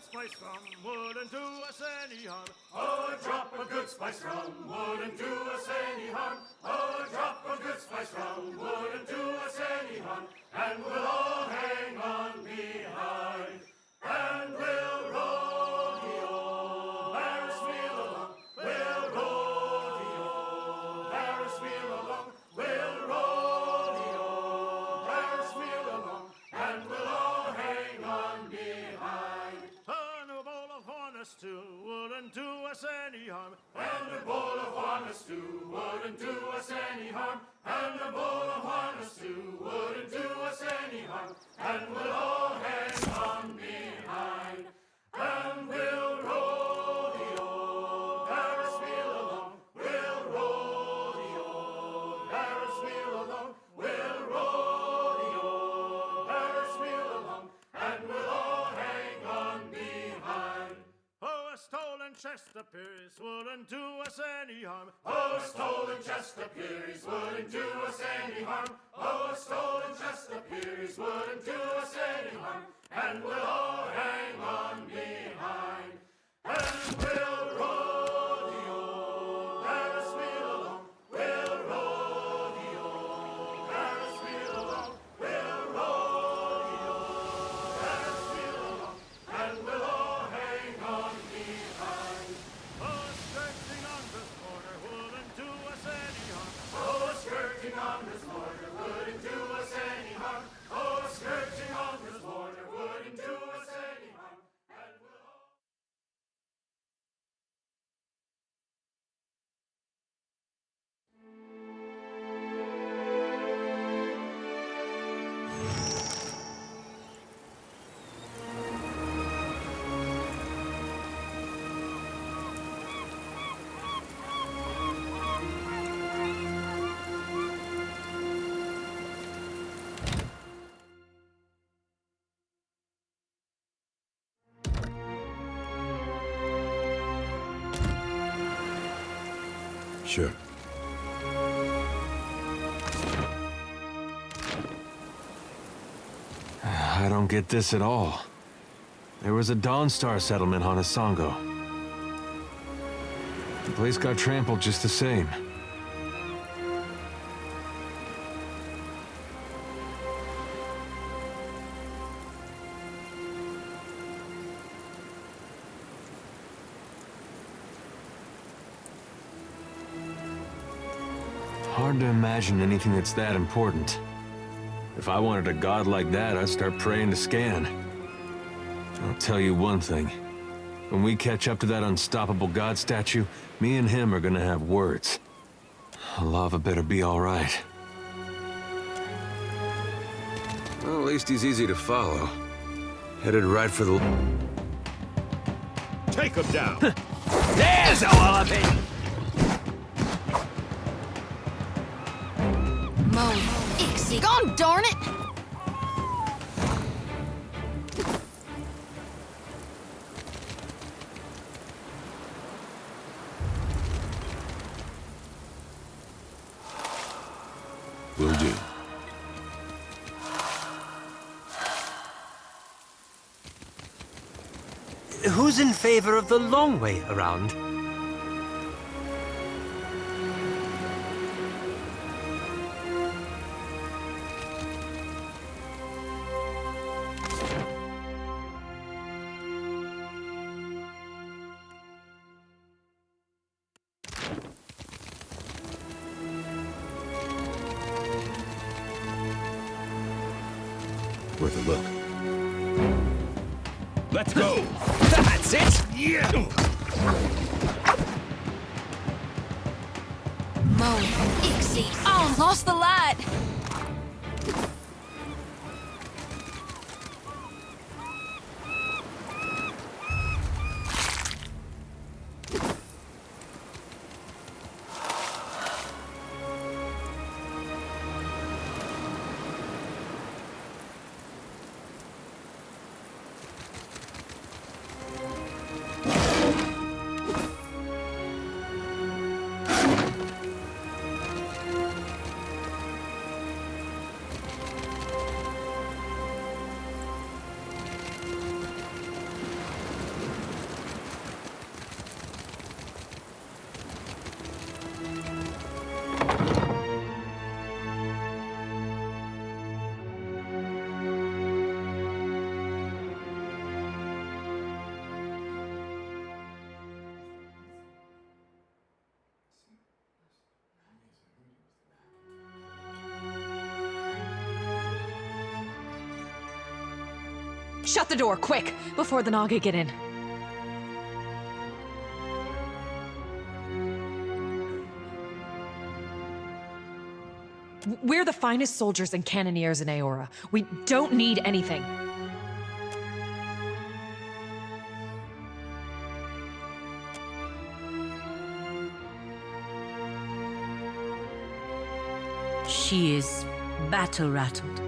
spice from wouldn't do us any harm. Oh, a drop of good spice from wouldn't do us any harm. Oh, a drop of good spice from wouldn't do us any harm. And we'll all hang on behind. And we'll roll the old Paris wheel along. We'll roll the old Paris wheel along. We'll roll the old Paris wheel along. And we'll all hang on behind. And a bowl of harness too wouldn't do us any harm. And a bowl of harness too wouldn't do us any harm. And a bowl of harness too wouldn't do us any harm. And we'll all hang on behind. And we'll roll the old Paris wheel along. We'll roll the old Paris wheel along. We'll roll the old Paris wheel along. And we'll all hang on behind. Oh, a stolen chest appears wouldn't do us any harm. Oh, a stolen chest appears wouldn't do us any harm. Oh, a stolen chest appears wouldn't do us any harm. And we'll all hang on behind. And we'll rodeo, Paris wheel along. We'll rodeo, Paris wheel along. We'll rodeo, Paris wheel along. And we'll all hang on behind. Oh, skirting on this border wouldn't do us any harm. Oh, skirting on this border wouldn't do us any harm. Oh, skirting on this border wouldn't do us any harm. And we'll all... Sure. I don't get this at all. There was a Dawnstar settlement on Isongo. The place got trampled just the same. Hard to imagine anything that's that important. If I wanted a god like that, I'd start praying to Scan. I'll tell you one thing. When we catch up to that unstoppable god statue, me and him are gonna have words. Lava better be all right. Well, at least he's easy to follow. Headed right for the... Take him down! There's a wallaby! Mo, Ixie, gone darn it! Will do. Who's in favor of the long way around? Worth a look. Let's go! That's it! Yeah! Mo, Ixie, oh, lost the light! Shut the door, quick, before the Naga get in. We're the finest soldiers and cannoneers in Aora. We don't need anything. She is battle-rattled.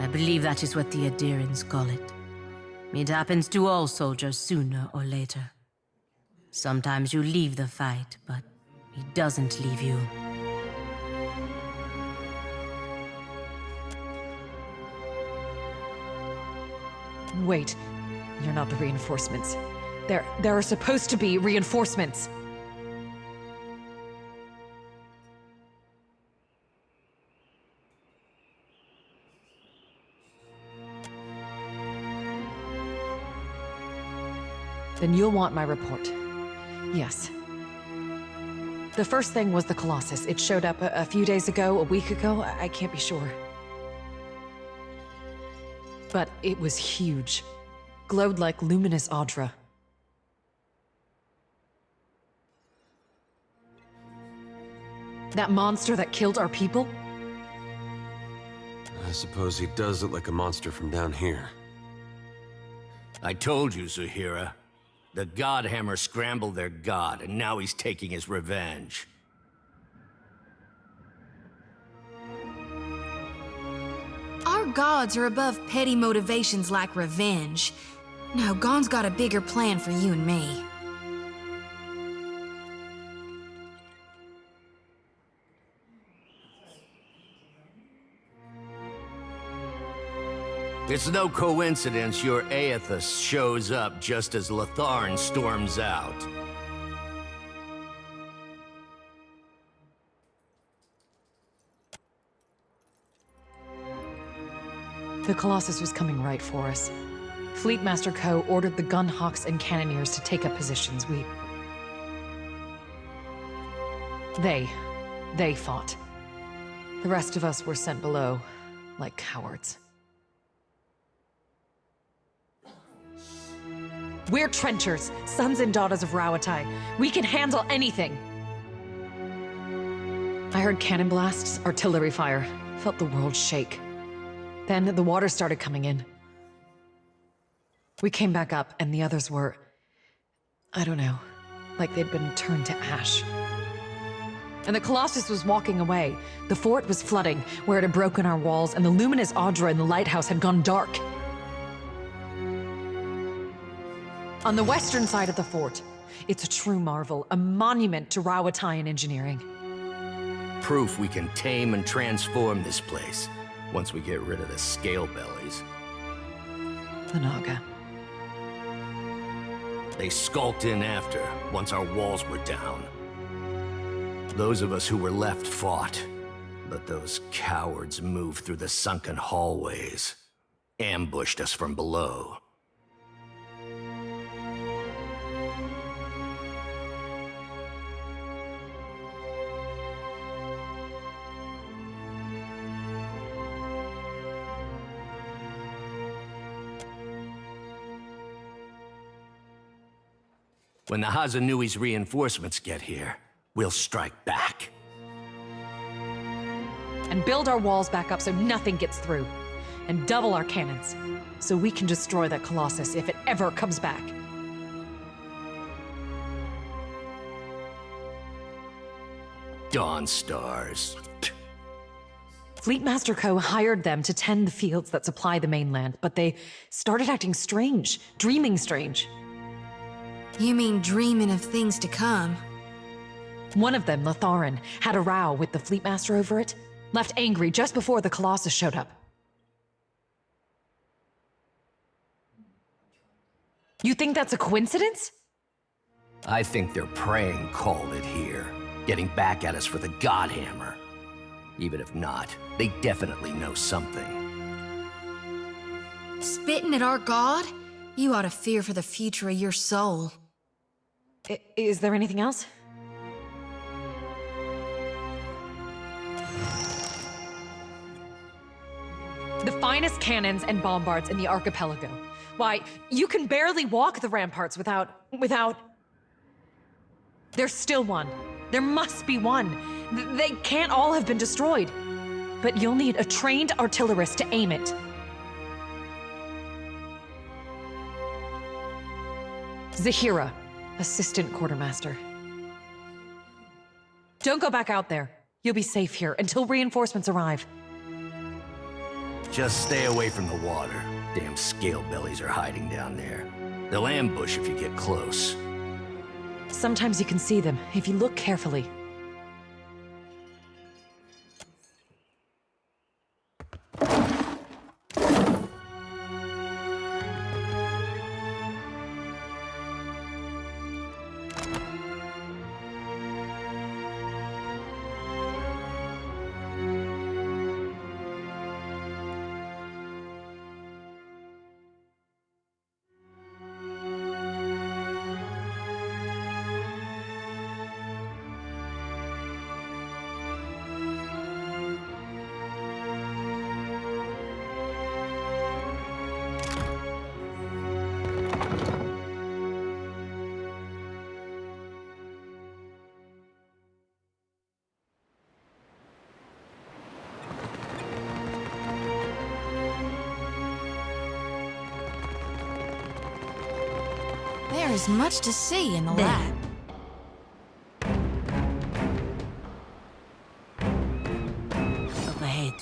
I believe that is what the Adirans call it. It happens to all soldiers sooner or later. Sometimes you leave the fight, but he doesn't leave you. Wait, you're not the reinforcements. There are supposed to be reinforcements. Then you'll want my report. Yes. The first thing was the Colossus. It showed up a few days ago, a week ago, I can't be sure. But it was huge. Glowed like luminous Audra. That monster that killed our people? I suppose he does look like a monster from down here. I told you, Zahira. The Godhammer scrambled their god, and now he's taking his revenge. Our gods are above petty motivations like revenge. No, Gon's got a bigger plan for you and me. It's no coincidence your Aethys shows up just as Latharn storms out. The Colossus was coming right for us. Fleetmaster Co. ordered the gunhawks and cannoneers to take up positions. They fought. The rest of us were sent below, like cowards. We're trenchers, sons and daughters of Rauatai. We can handle anything. I heard cannon blasts, artillery fire, felt the world shake. Then the water started coming in. We came back up, and the others were, I don't know, like they'd been turned to ash. And the Colossus was walking away. The fort was flooding, where it had broken our walls, and the luminous Audra in the lighthouse had gone dark. On the western side of the fort, it's a true marvel, a monument to Rauataian engineering. Proof we can tame and transform this place, once we get rid of the scale bellies. The Naga. They skulked in after, once our walls were down. Those of us who were left fought, but those cowards moved through the sunken hallways, ambushed us from below. When the Hazanui's reinforcements get here, we'll strike back. And build our walls back up so nothing gets through. And double our cannons, so we can destroy that Colossus if it ever comes back. Dawn Stars. Fleetmaster Co. hired them to tend the fields that supply the mainland, but they started acting strange, dreaming strange. You mean dreaming of things to come? One of them, Latharin, had a row with the Fleetmaster over it, left angry just before the Colossus showed up. You think that's a coincidence? I think their praying called it here, getting back at us for the Godhammer. Even if not, they definitely know something. Spitting at our god? You ought to fear for the future of your soul. Is there anything else? The finest cannons and bombards in the archipelago. Why, you can barely walk the ramparts without... There's still one. There must be one. They can't all have been destroyed. But you'll need a trained artillerist to aim it. Zahira, assistant quartermaster. Don't go back out there. You'll be safe here until reinforcements arrive. Just stay away from the water. Damn scale bellies are hiding down there. They'll ambush if you get close. Sometimes you can see them, if you look carefully. There is much to see in the lab. Up ahead.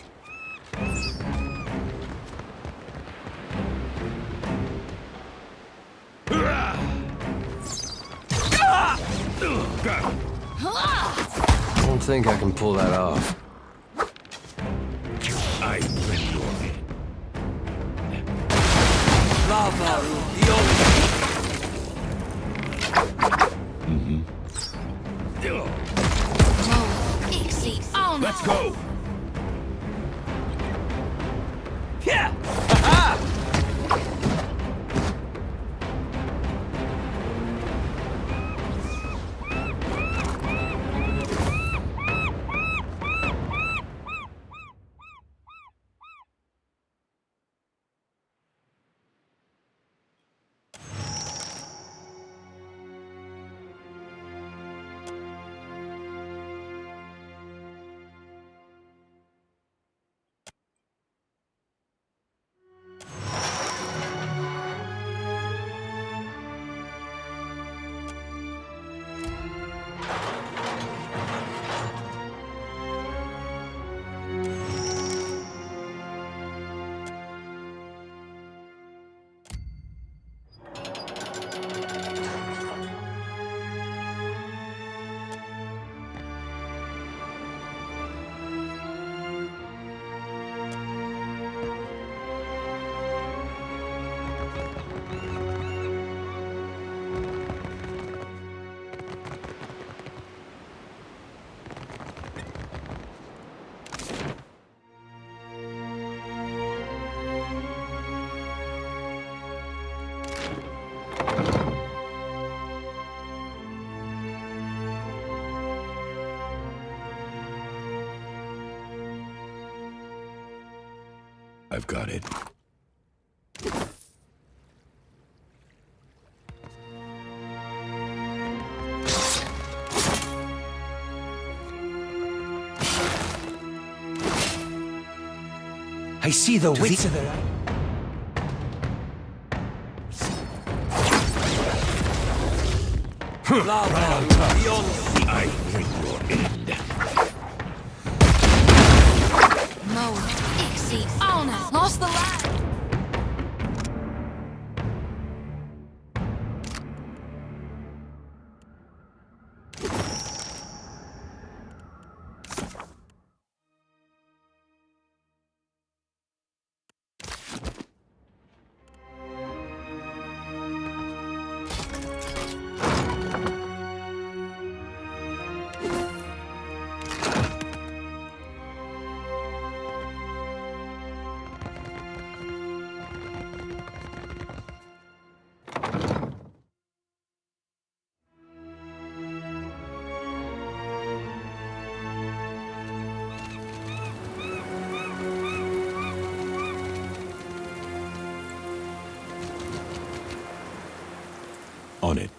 I don't think I can pull that off. I bring your head. Let's Go! I've got it. I see the wits of their... Right on top. I bring your end. No, Ixie, Alna, lost the lab. On it.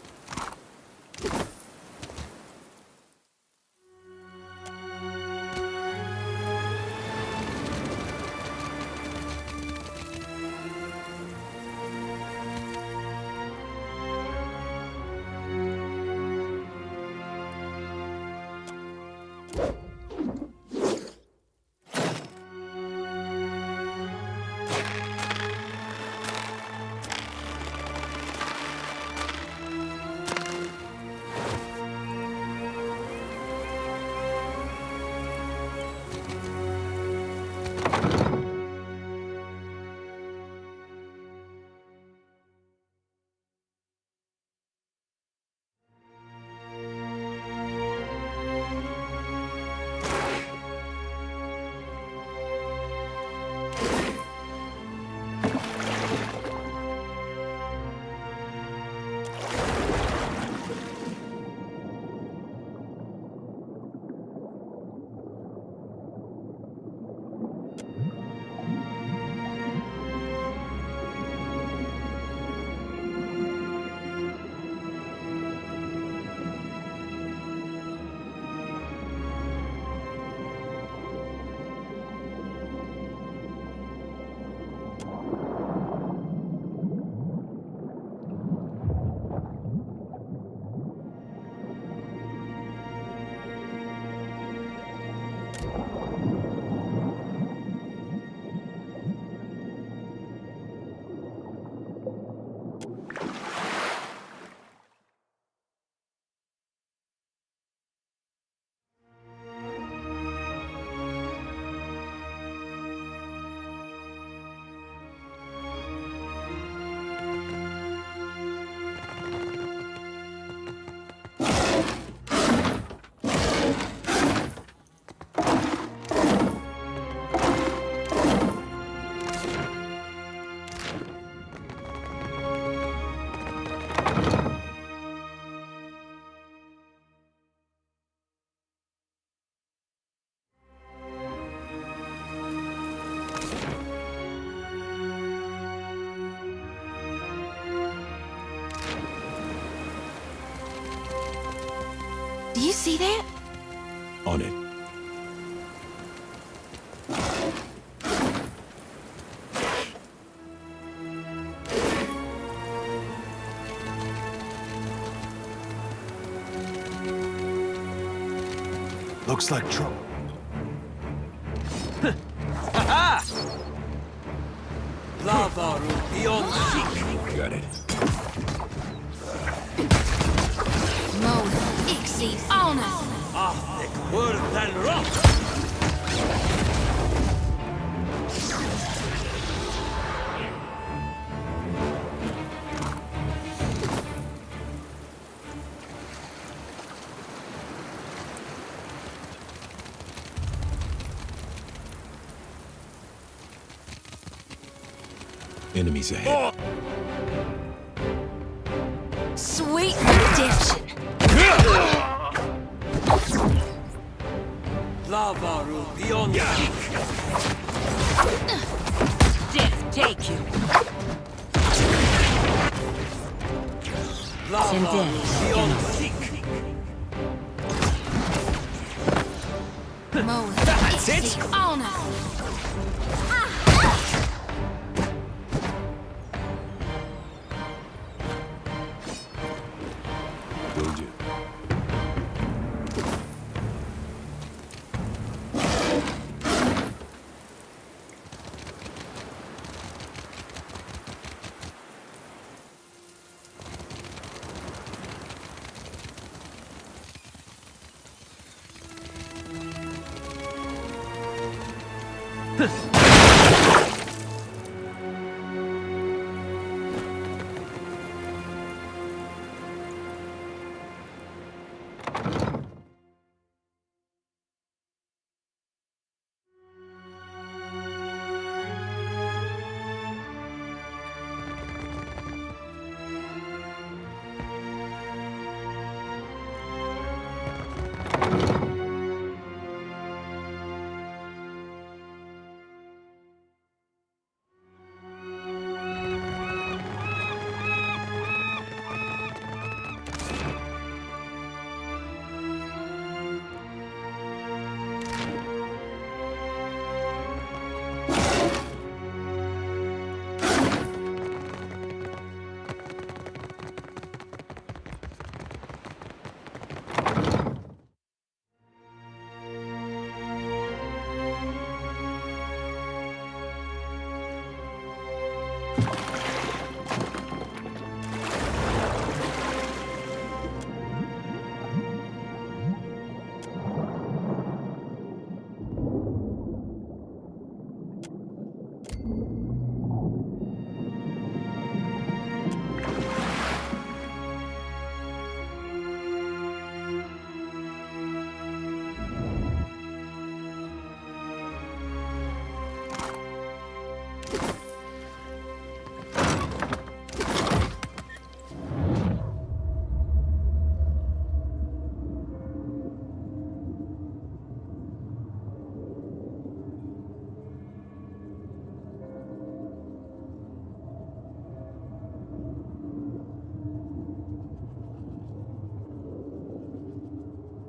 You see that? On it. Looks like trouble. Lava beyond seek. Got it. Mo, Ixie, on us! Worse than rock. Enemies ahead. Sweet redemption! Lava beyond seek. Death take you. Lava beyond seek. Mo, That's it. Ixie, on us! Will do.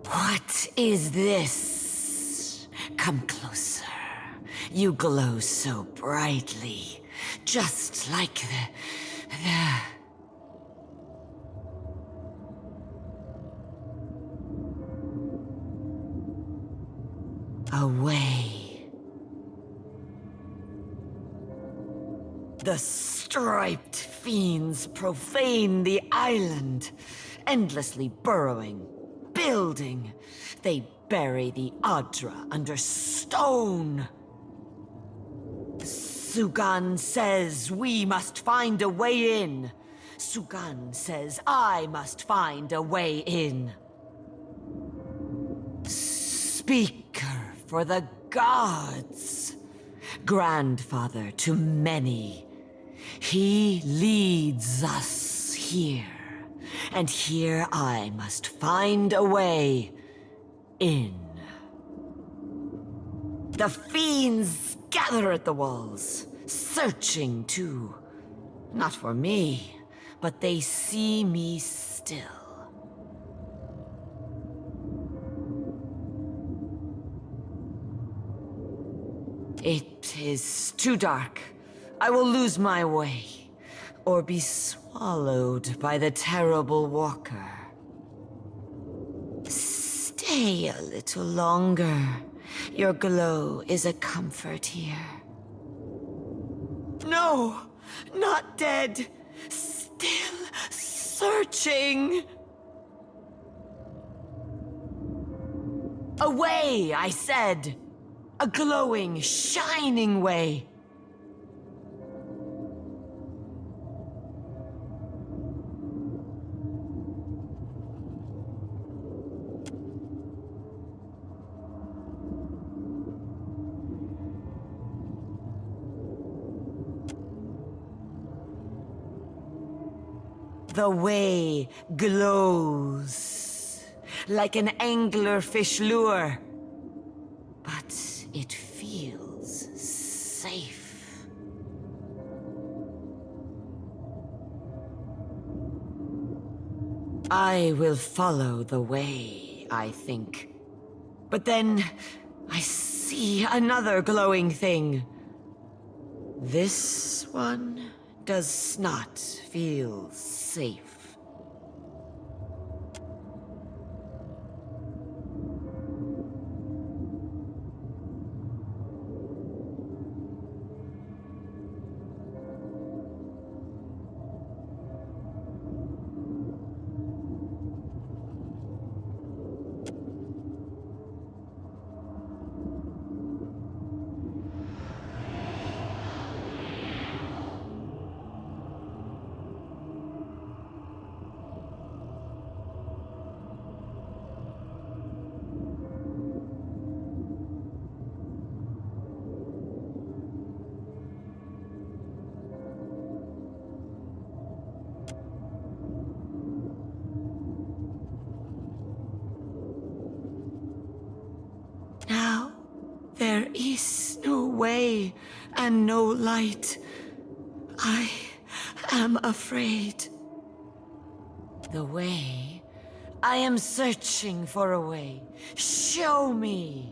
What is this? Come closer. You glow so brightly, just like the... Away. The striped fiends profane the island, endlessly burrowing, building. They bury the Adra under stone. Sugan says we must find a way in. Sugan says I must find a way in. Speaker for the gods. Grandfather to many. He leads us here. And here I must find a way in. The fiends gather at the walls, searching too. Not for me, but they see me still. It is too dark. I will lose my way, or be swallowed by the terrible walker. Stay a little longer. Your glow is a comfort here. No, not dead. Still searching. A way, I said. A glowing, shining way. The way glows like an anglerfish lure, but it feels safe. I will follow the way, I think. But then I see another glowing thing. This one does not feel safe. Now, there is no way and no light. I am afraid. The way? I am searching for a way. Show me.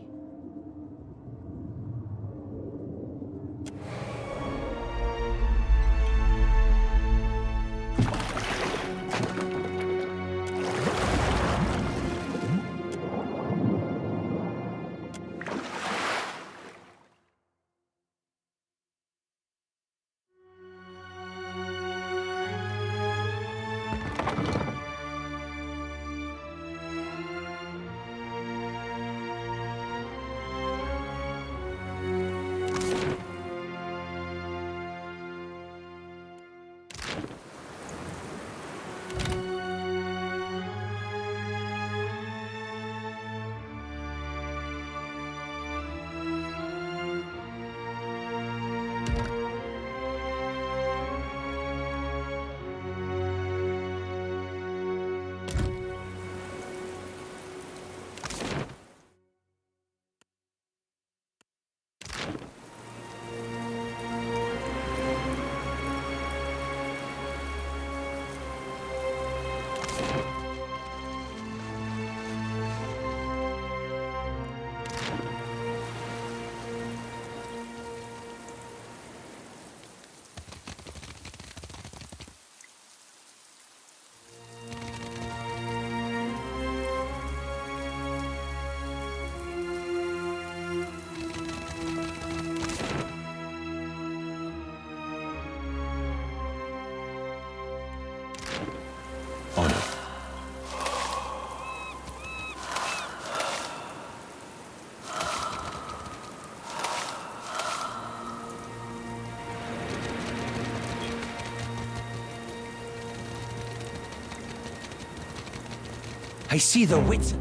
I see the wits.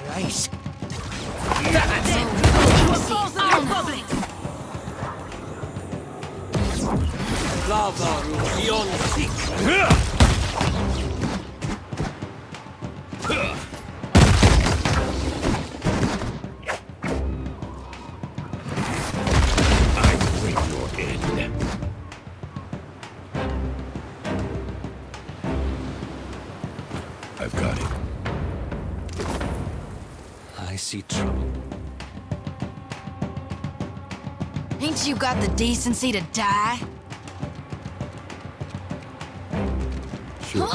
Right. Lava beyond sick. I've got it. I see trouble. Ain't you got the decency to die? Sure.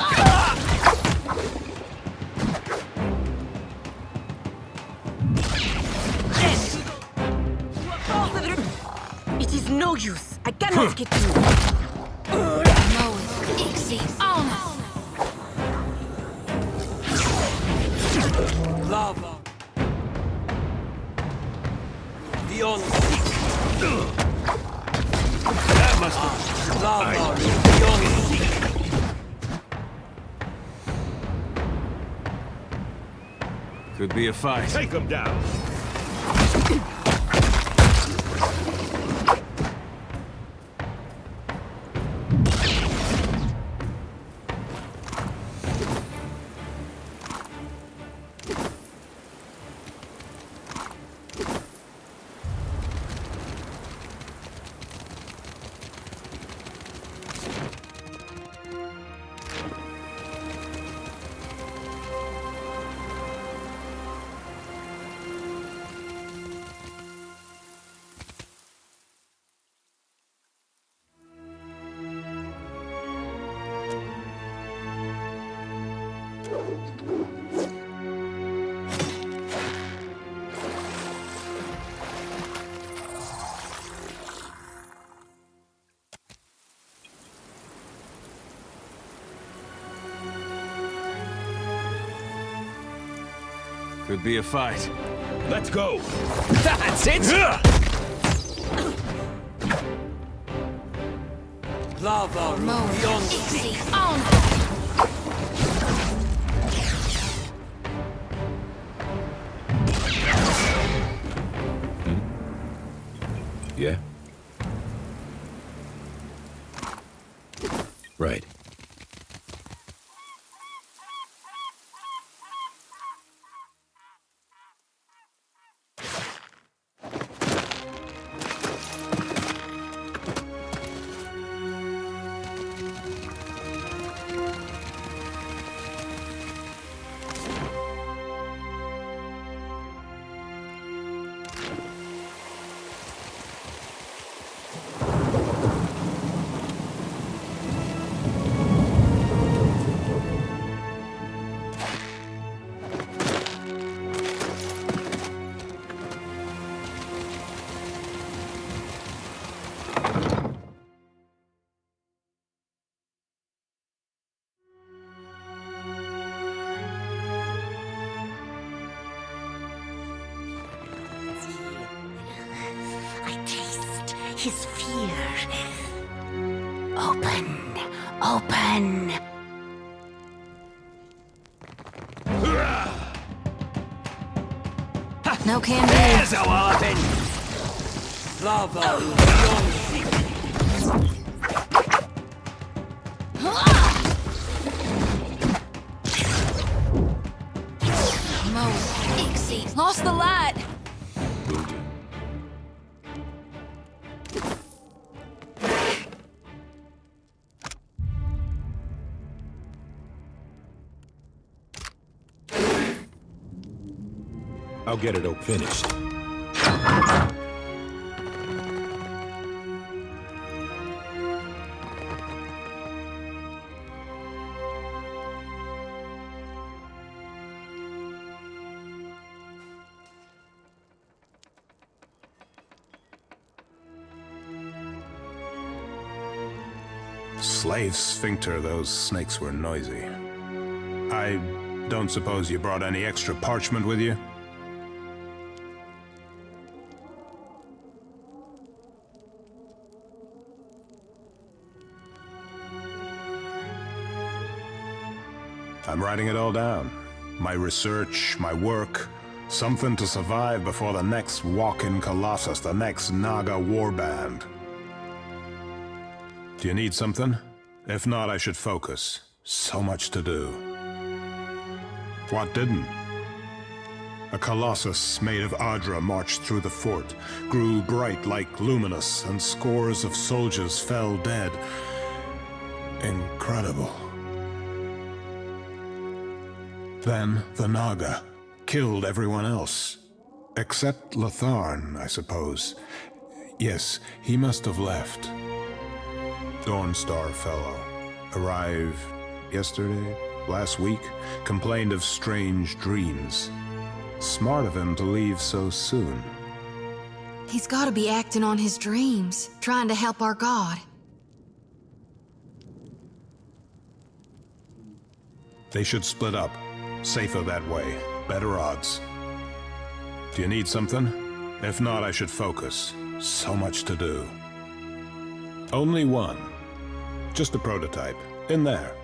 It is no use. I cannot get through. No, exit on us. Lava. Beyond seek. That must be lava. Beyond seek. Could be a fight. Take him down. Could be a fight. Let's go. That's it. Lava. No, Beyond seek. exit on us. Yeah? Right. I taste his fear. Open, open. No can do. There's a weapon. Lava. Beyond seek. No, exit. Lost the light. Will do. I'll get it all finished. Slave sphincter, those snakes were noisy. I don't suppose you brought any extra parchment with you? I'm writing it all down. My research, my work, something to survive before the next walk-in Colossus, the next Naga warband. Do you need something? If not, I should focus. So much to do. What didn't? A Colossus made of Adra marched through the fort, grew bright like luminous, and scores of soldiers fell dead. Incredible. Then the Naga killed everyone else. Except Latharn, I suppose. Yes, he must have left. Dawnstar fellow. Arrived yesterday, last week, complained of strange dreams. Smart of him to leave so soon. He's gotta be acting on his dreams, trying to help our god. They should split up. Safer that way. Better odds. Do you need something? If not, I should focus. So much to do. Only one. Just a prototype. In there.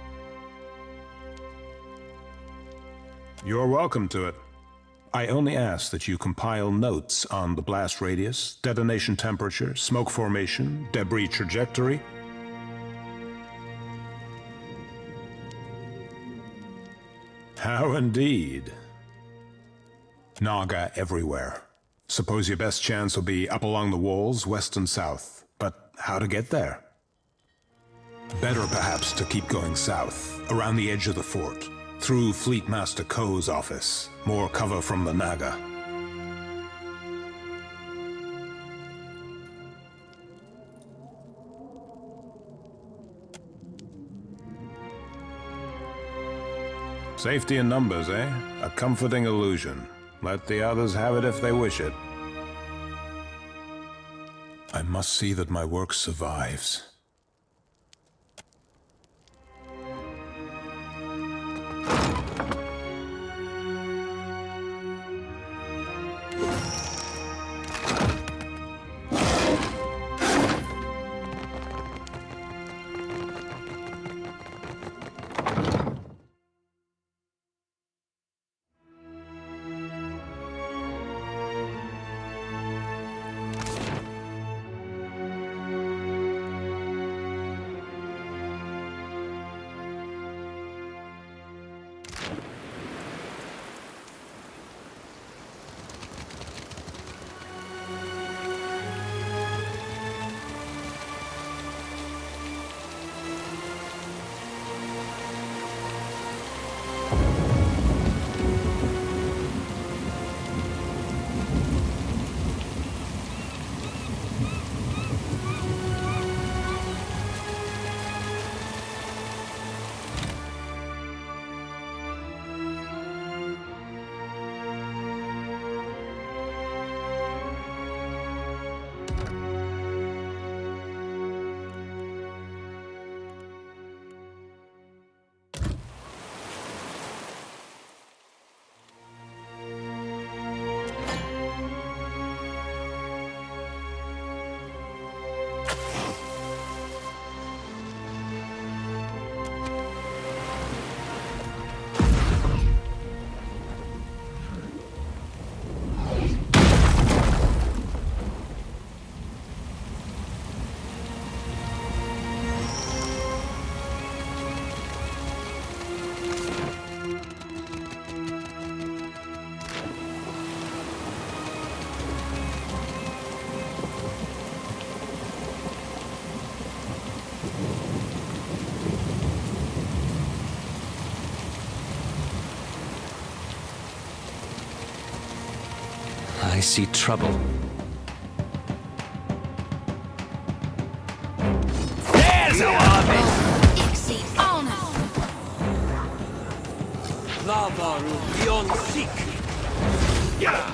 You're welcome to it. I only ask that you compile notes on the blast radius, detonation temperature, smoke formation, debris trajectory. How indeed. Naga everywhere. Suppose your best chance will be up along the walls, west and south. But how to get there? Better perhaps to keep going south, around the edge of the fort, through Fleet Master Ko's office. More cover from the Naga. Safety in numbers, eh? A comforting illusion. Let the others have it if they wish it. I must see that my work survives. I see trouble. There's a harvest! Ixie on us! Lavaru beyond seek! Yeah!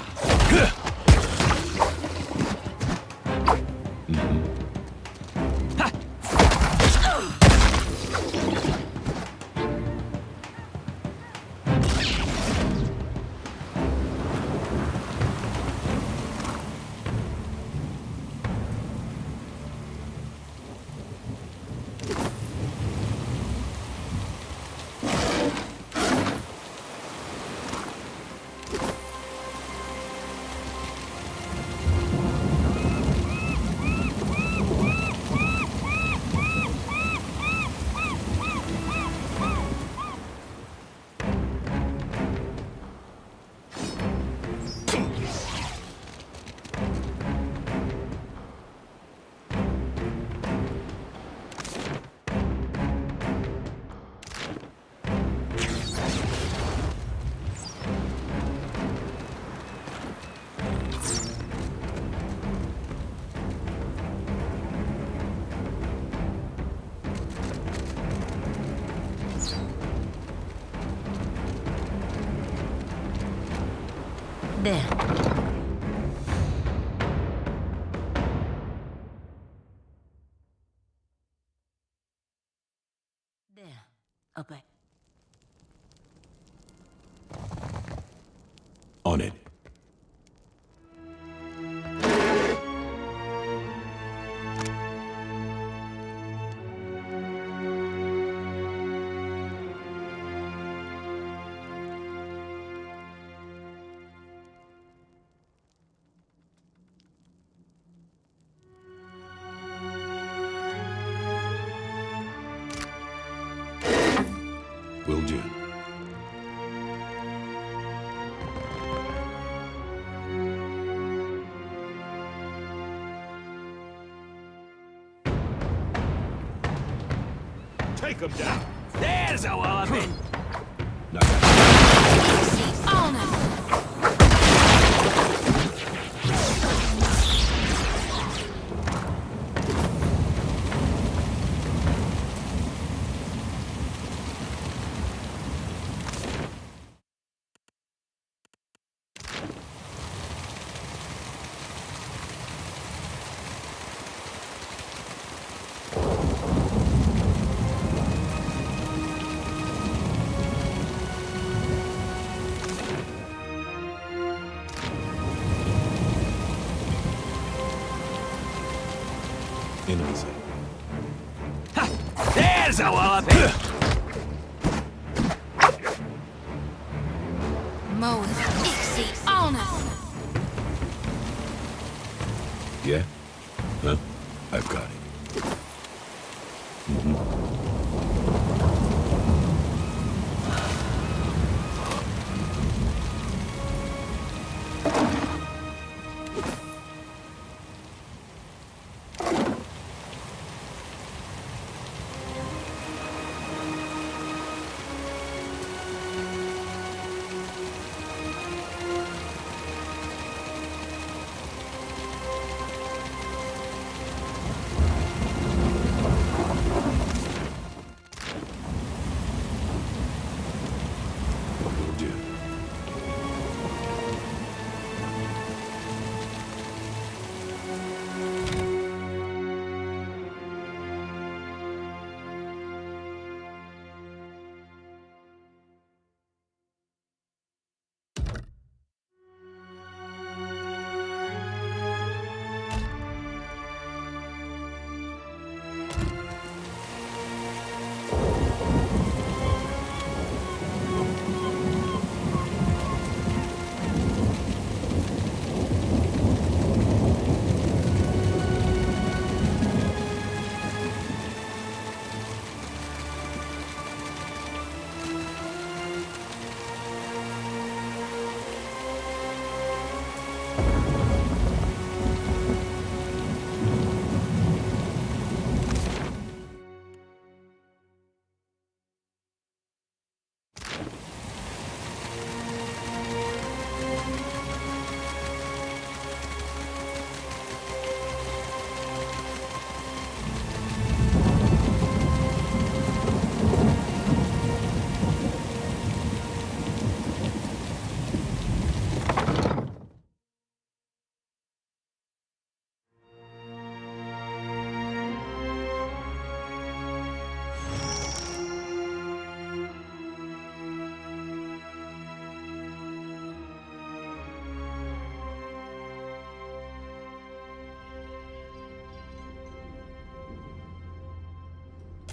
There. There. Okay. On it. Will do. Take him down. There's a walloping! On us! In sight. There's a walloping! Moan. Ixie. On us! Yeah? Huh? I've got it. Will do.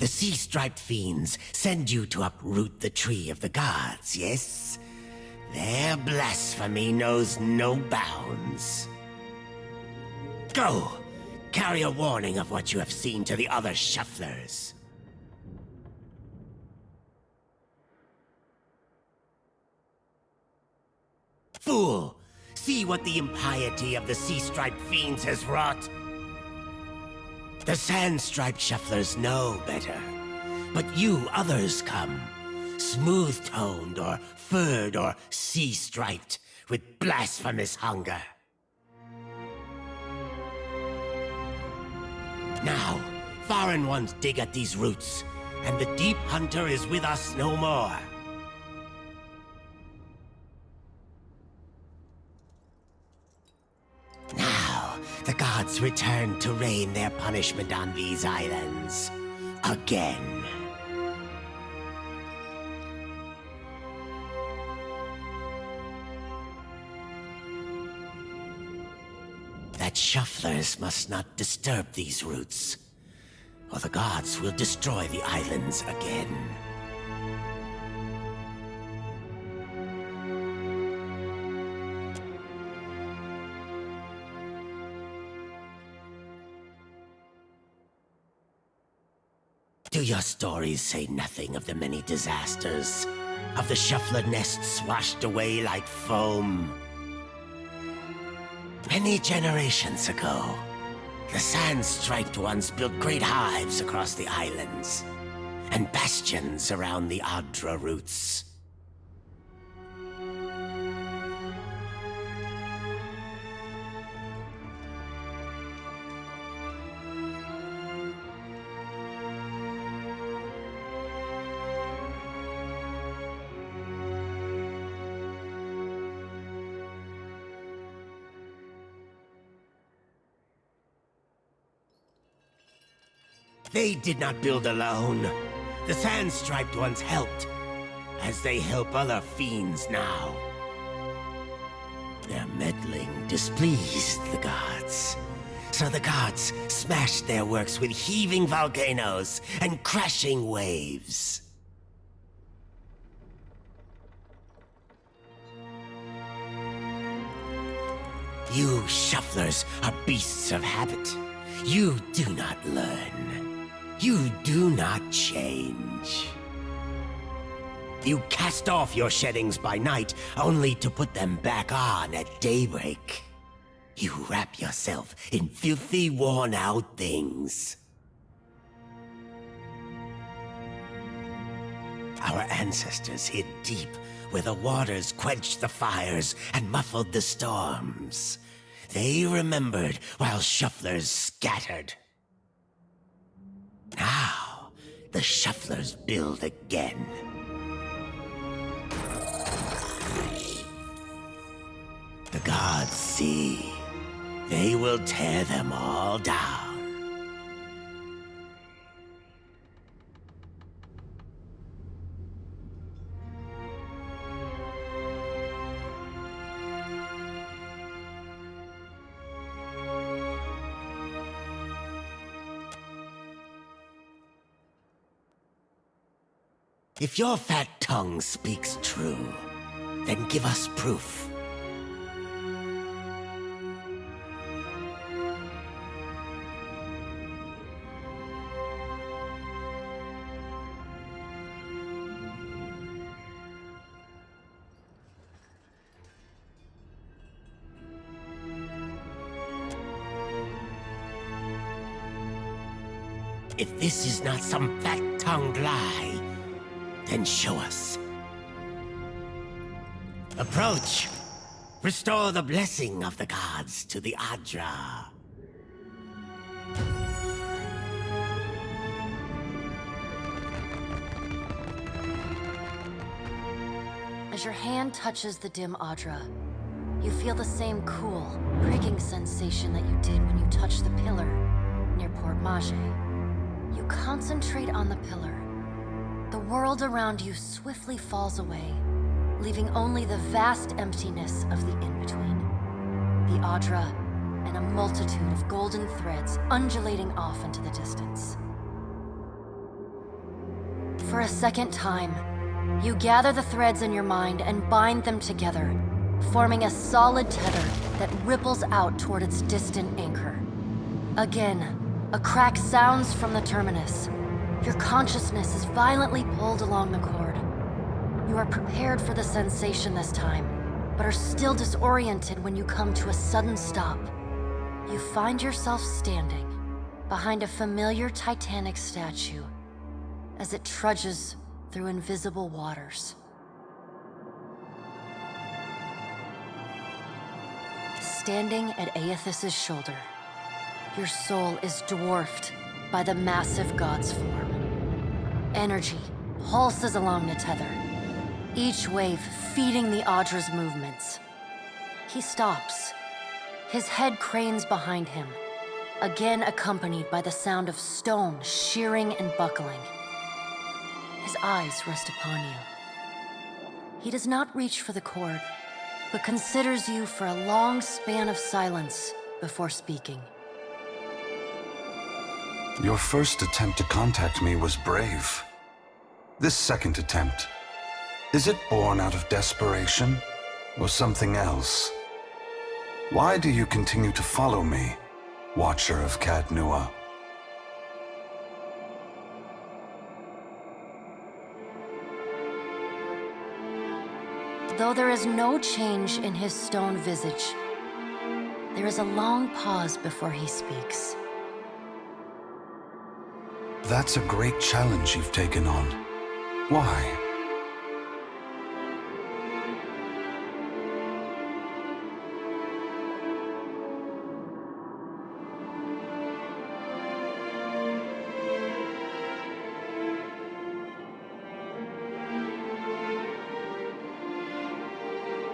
The sea-striped fiends send you to uproot the tree of the gods, yes? Their blasphemy knows no bounds. Go! Carry a warning of what you have seen to the other shufflers. Fool! See what the impiety of the sea-striped fiends has wrought? The sand-striped shufflers know better. But you others come, smooth-toned or furred or sea-striped, with blasphemous hunger. Now, foreign ones dig at these roots, and the deep hunter is with us no more. gods returned to rain their punishment on these islands. Again. That shufflers must not disturb these roots, or the gods will destroy the islands again. Do your stories say nothing of the many disasters? Of the shuffler nests washed away like foam? Many generations ago, the sand-striped ones built great hives across the islands, and bastions around the Adra roots. They did not build alone. The sand-striped ones helped, as they help other fiends now. Their meddling displeased the gods, so the gods smashed their works with heaving volcanoes and crashing waves. You shufflers are beasts of habit. You do not learn. You do not change. You cast off your sheddings by night, only to put them back on at daybreak. You wrap yourself in filthy, worn-out things. Our ancestors hid deep where the waters quenched the fires and muffled the storms. They remembered while shufflers scattered. Now, the shufflers build again. The gods see. They will tear them all down. If your fat tongue speaks true, then give us proof. If this is not some fat-tongued lie, then show us. Approach. Restore the blessing of the gods to the Adra. As your hand touches the dim Adra, you feel the same cool, pricking sensation that you did when you touched the pillar near Port Mage. You concentrate on the pillar. The world around you swiftly falls away, leaving only the vast emptiness of the in-between. The Adra, and a multitude of golden threads undulating off into the distance. For a second time, you gather the threads in your mind and bind them together, forming a solid tether that ripples out toward its distant anchor. Again, a crack sounds from the terminus. Your consciousness is violently pulled along the cord. You are prepared for the sensation this time, but are still disoriented when you come to a sudden stop. You find yourself standing behind a familiar Titanic statue as it trudges through invisible waters. Standing at Aethys's shoulder, your soul is dwarfed by the massive god's form. Energy pulses along the tether, each wave feeding the Adra's movements. He stops, His head cranes behind him, again accompanied by the sound of stone shearing and buckling. His eyes rest upon you. He does not reach for the cord, but considers you for a long span of silence before speaking. Your first attempt to contact me was brave. This second attempt, is it born out of desperation or something else? Why do you continue to follow me, Watcher of Cadnua? Though there is no change in his stone visage, there is a long pause before he speaks. That's a great challenge you've taken on. Why?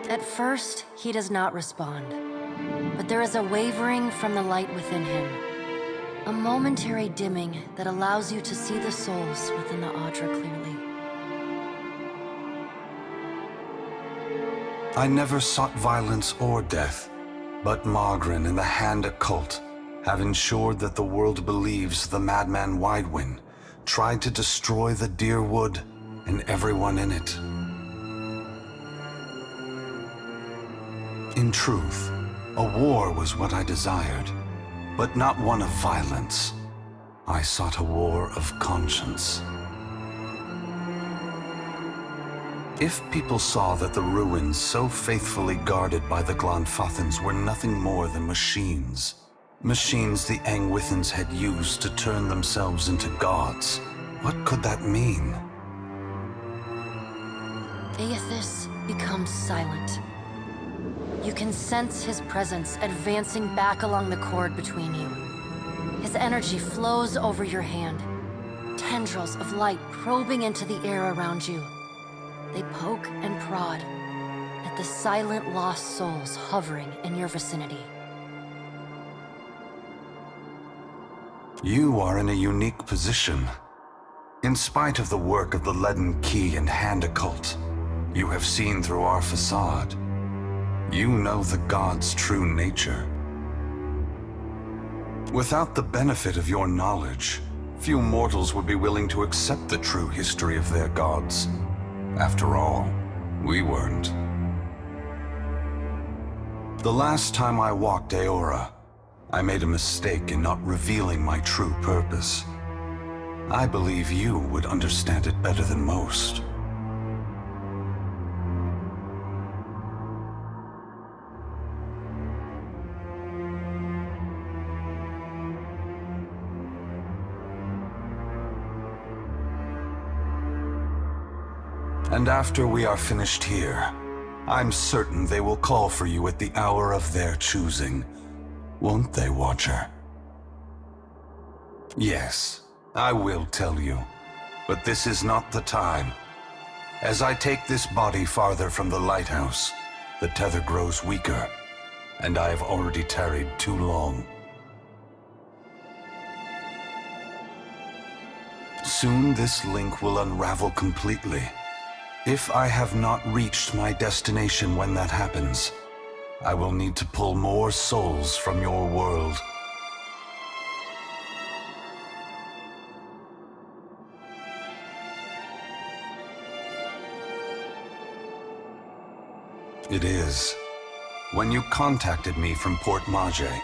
At first, he does not respond, but there is a wavering from the light within him. A momentary dimming that allows you to see the souls within the Audra clearly. I never sought violence or death, but Margren and the Hand Occult have ensured that the world believes the madman Widewind tried to destroy the Deerwood and everyone in it. In truth, a war was what I desired, but not one of violence. I sought a war of conscience. If people saw that the ruins so faithfully guarded by the Glanfathans were nothing more than machines the Angwithans had used to turn themselves into gods, what could that mean? Aethys becomes silent. You can sense his presence advancing back along the cord between you. His energy flows over your hand, tendrils of light probing into the air around you. They poke and prod at the silent lost souls hovering in your vicinity. You are in a unique position. In spite of the work of the Leaden Key and Hand Occult, you have seen through our facade. You know the gods' true nature. Without the benefit of your knowledge, few mortals would be willing to accept the true history of their gods. After all, we weren't. The last time I walked Aora, I made a mistake in not revealing my true purpose. I believe you would understand it better than most. And after we are finished here, I'm certain they will call for you at the hour of their choosing. Won't they, Watcher? Yes, I will tell you, but this is not the time. As I take this body farther from the lighthouse, the tether grows weaker, and I have already tarried too long. Soon this link will unravel completely. If I have not reached my destination when that happens, I will need to pull more souls from your world. It is. When you contacted me from Port Mage,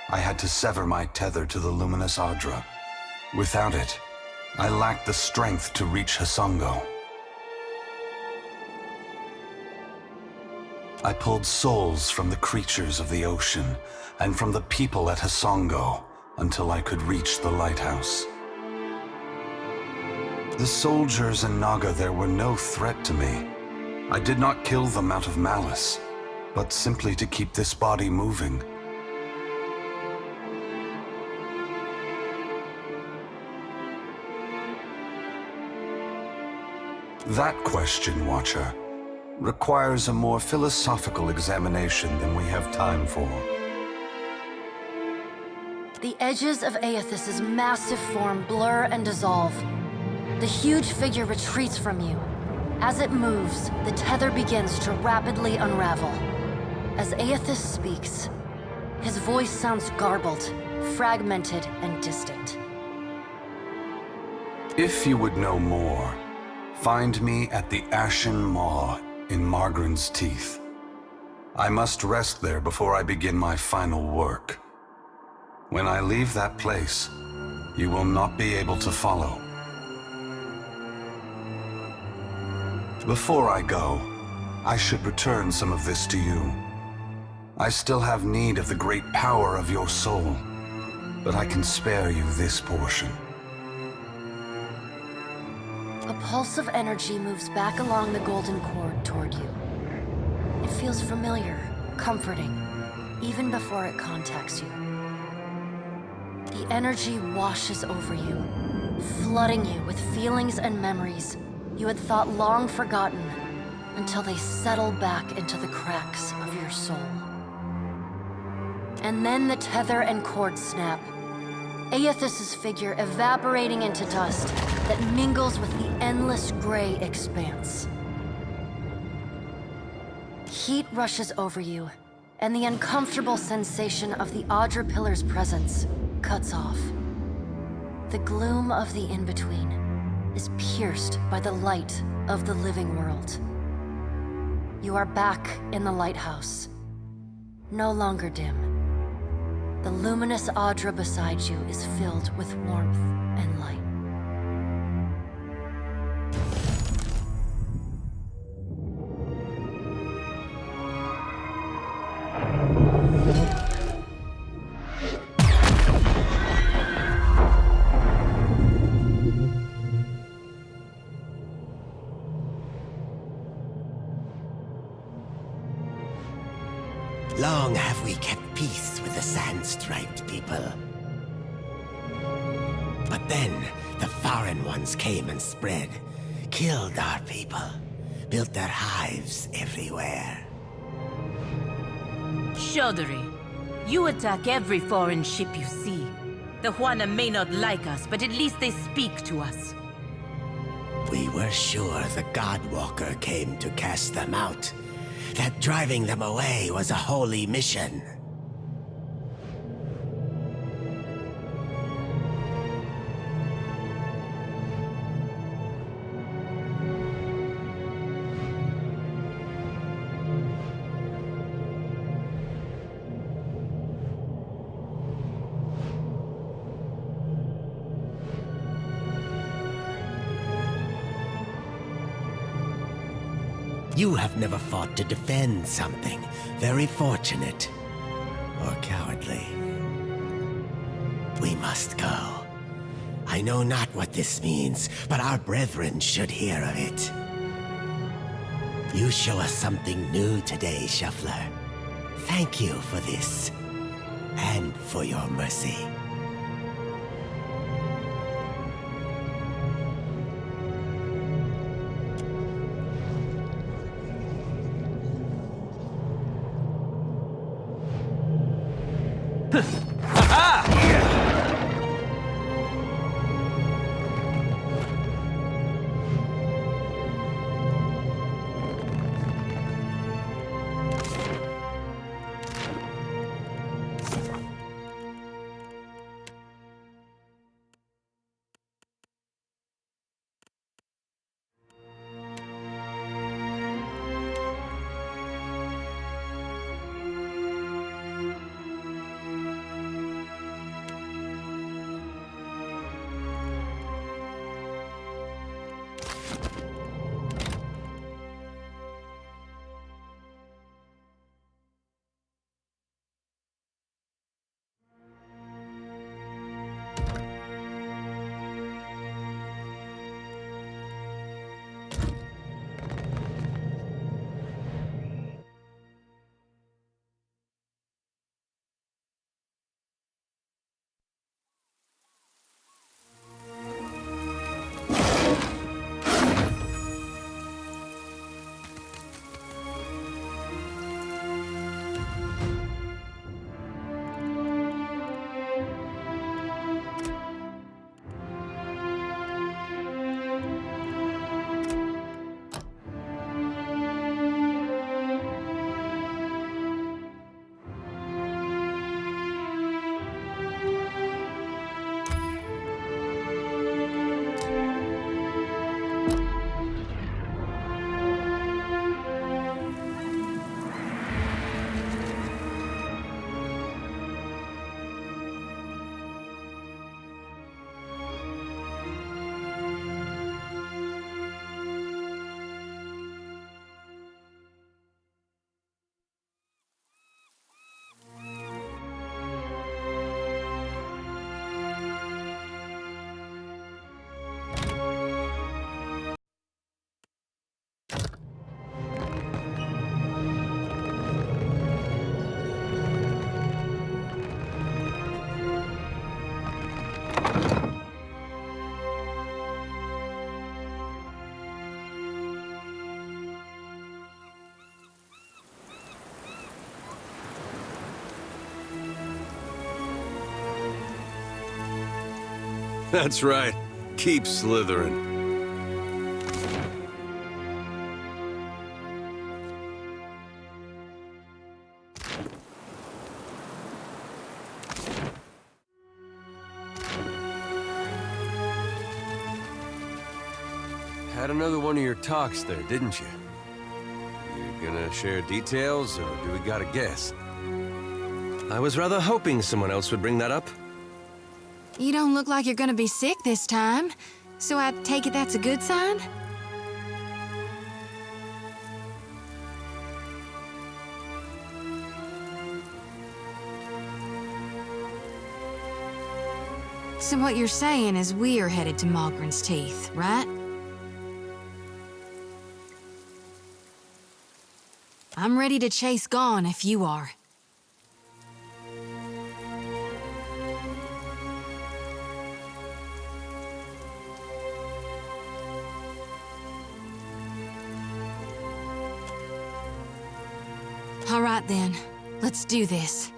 I had to sever my tether to the luminous Audra. Without it, I lacked the strength to reach Hasongo. I pulled souls from the creatures of the ocean and from the people at Hasongo until I could reach the lighthouse. The soldiers and Naga there were no threat to me. I did not kill them out of malice, but simply to keep this body moving. That question, Watcher, requires a more philosophical examination than we have time for. The edges of Aethys's massive form blur and dissolve. The huge figure retreats from you. As it moves, the tether begins to rapidly unravel. As Aethys speaks, his voice sounds garbled, fragmented, and distant. If you would know more, find me at the Ashen Maw in Margren's Teeth. I must rest there before I begin my final work. When I leave that place, you will not be able to follow. Before I go, I should return some of this to you. I still have need of the great power of your soul, but I can spare you this portion. A pulse of energy moves back along the golden cord toward you. It feels familiar, comforting, even before it contacts you. The energy washes over you, flooding you with feelings and memories you had thought long forgotten until they settle back into the cracks of your soul. And then the tether and cord snap, Aethys's figure evaporating into dust that mingles with the endless gray expanse. Heat rushes over you, and the uncomfortable sensation of the Audra Pillar's presence cuts off. The gloom of the in-between is pierced by the light of the living world. You are back in the lighthouse, no longer dim. The luminous Audra beside you is filled with warmth and light. Long have we kept peace with the sand-striped people. But then, the foreign ones came and spread, killed our people, built their hives everywhere. Chaudhary, you attack every foreign ship you see. The Juana may not like us, but at least they speak to us. We were sure the Godwalker came to cast them out. That driving them away was a holy mission. You have never fought to defend something. Very fortunate. Or cowardly. We must go. I know not what this means, but our brethren should hear of it. You show us something new today, Shuffler. Thank you for this. And for your mercy. That's right. Keep slithering. Had another one of your talks there, didn't you? You gonna share details, or do we gotta guess? I was rather hoping someone else would bring that up. You don't look like you're gonna be sick this time, so I take it that's a good sign? So what you're saying is we're headed to Malgren's Teeth, right? I'm ready to chase Gone if you are. All right then, let's do this.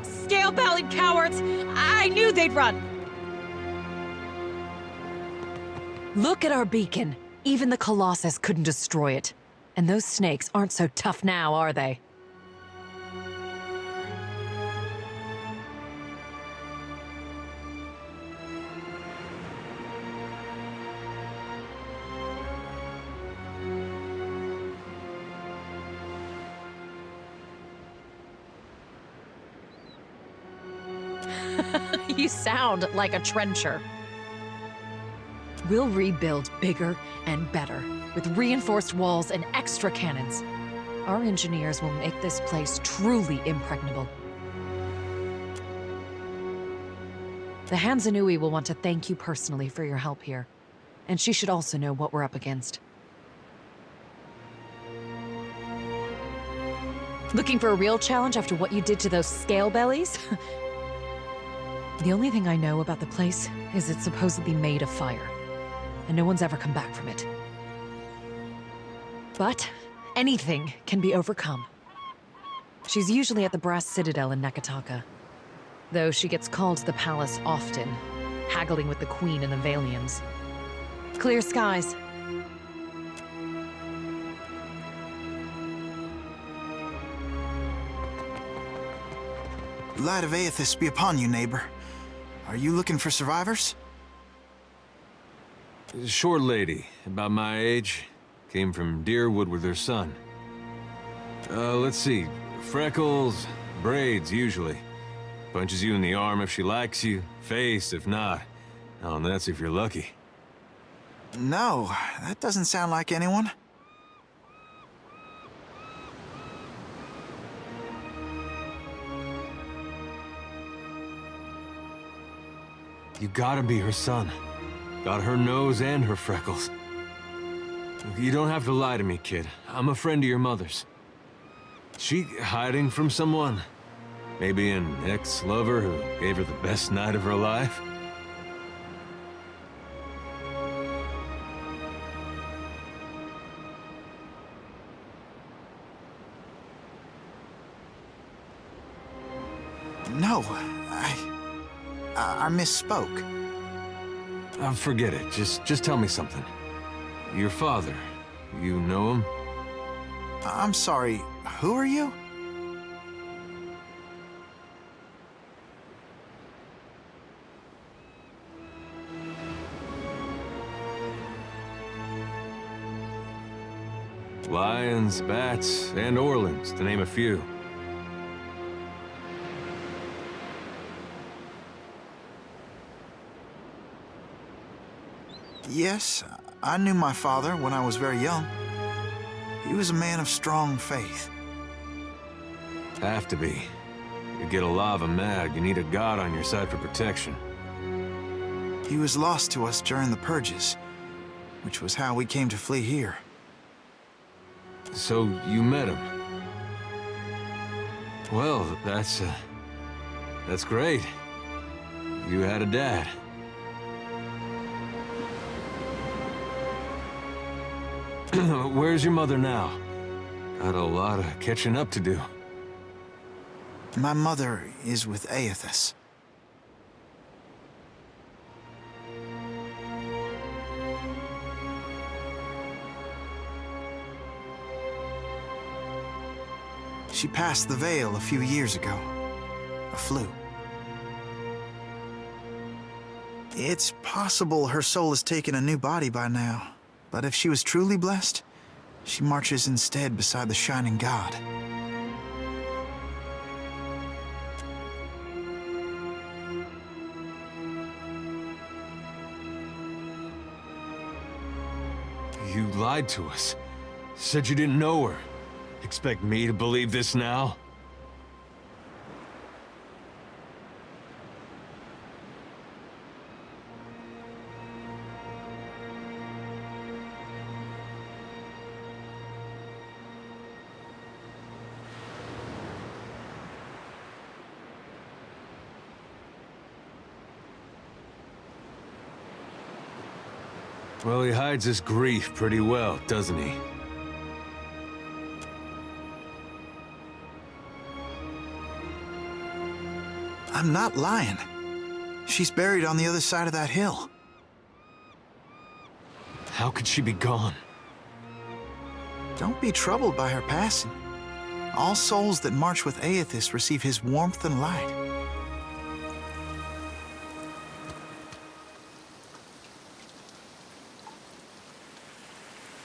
Scale-bellied cowards! I knew they'd run! Look at our beacon. Even the Colossus couldn't destroy it. And those snakes aren't so tough now, are they? You sound like a trencher. We'll rebuild bigger and better, with reinforced walls and extra cannons. Our engineers will make this place truly impregnable. The Hansanui will want to thank you personally for your help here, and she should also know what we're up against. Looking for a real challenge after what you did to those scale bellies? The only thing I know about the place is it's supposedly made of fire, and no one's ever come back from it. But anything can be overcome. She's usually at the Brass Citadel in Nekataka, though she gets called to the palace often, haggling with the Queen and the Valians. Clear skies. Light of Aethys be upon you, neighbor. Are you looking for survivors? A short lady, about my age, came from Deerwood with her son. Let's see. Freckles, braids, usually. Punches you in the arm if she likes you, face if not. Oh, and that's if you're lucky. No, that doesn't sound like anyone. You gotta be her son. Got her nose and her freckles. You don't have to lie to me, kid. I'm a friend of your mother's. She hiding from someone? Maybe an ex-lover who gave her the best night of her life? No, I misspoke. Forget it. Just tell me something. Your father, you know him? I'm sorry, who are you? Lions, bats, and Orleans, to name a few. Yes, I knew my father when I was very young. He was a man of strong faith. Have to be. You get a lava mad, you need a god on your side for protection. He was lost to us during the purges, which was how we came to flee here. So you met him? Well, that's great. You had a dad. Where's your mother now? Got a lot of catching up to do. My mother is with Aethys. She passed the veil a few years ago. A flu. It's possible her soul has taken a new body by now. But if she was truly blessed, she marches instead beside the Shining God. You lied to us. Said you didn't know her. Expect me to believe this now? Well, he hides his grief pretty well, doesn't he? I'm not lying. She's buried on the other side of that hill. How could she be gone? Don't be troubled by her passing. All souls that march with Aethys receive his warmth and light.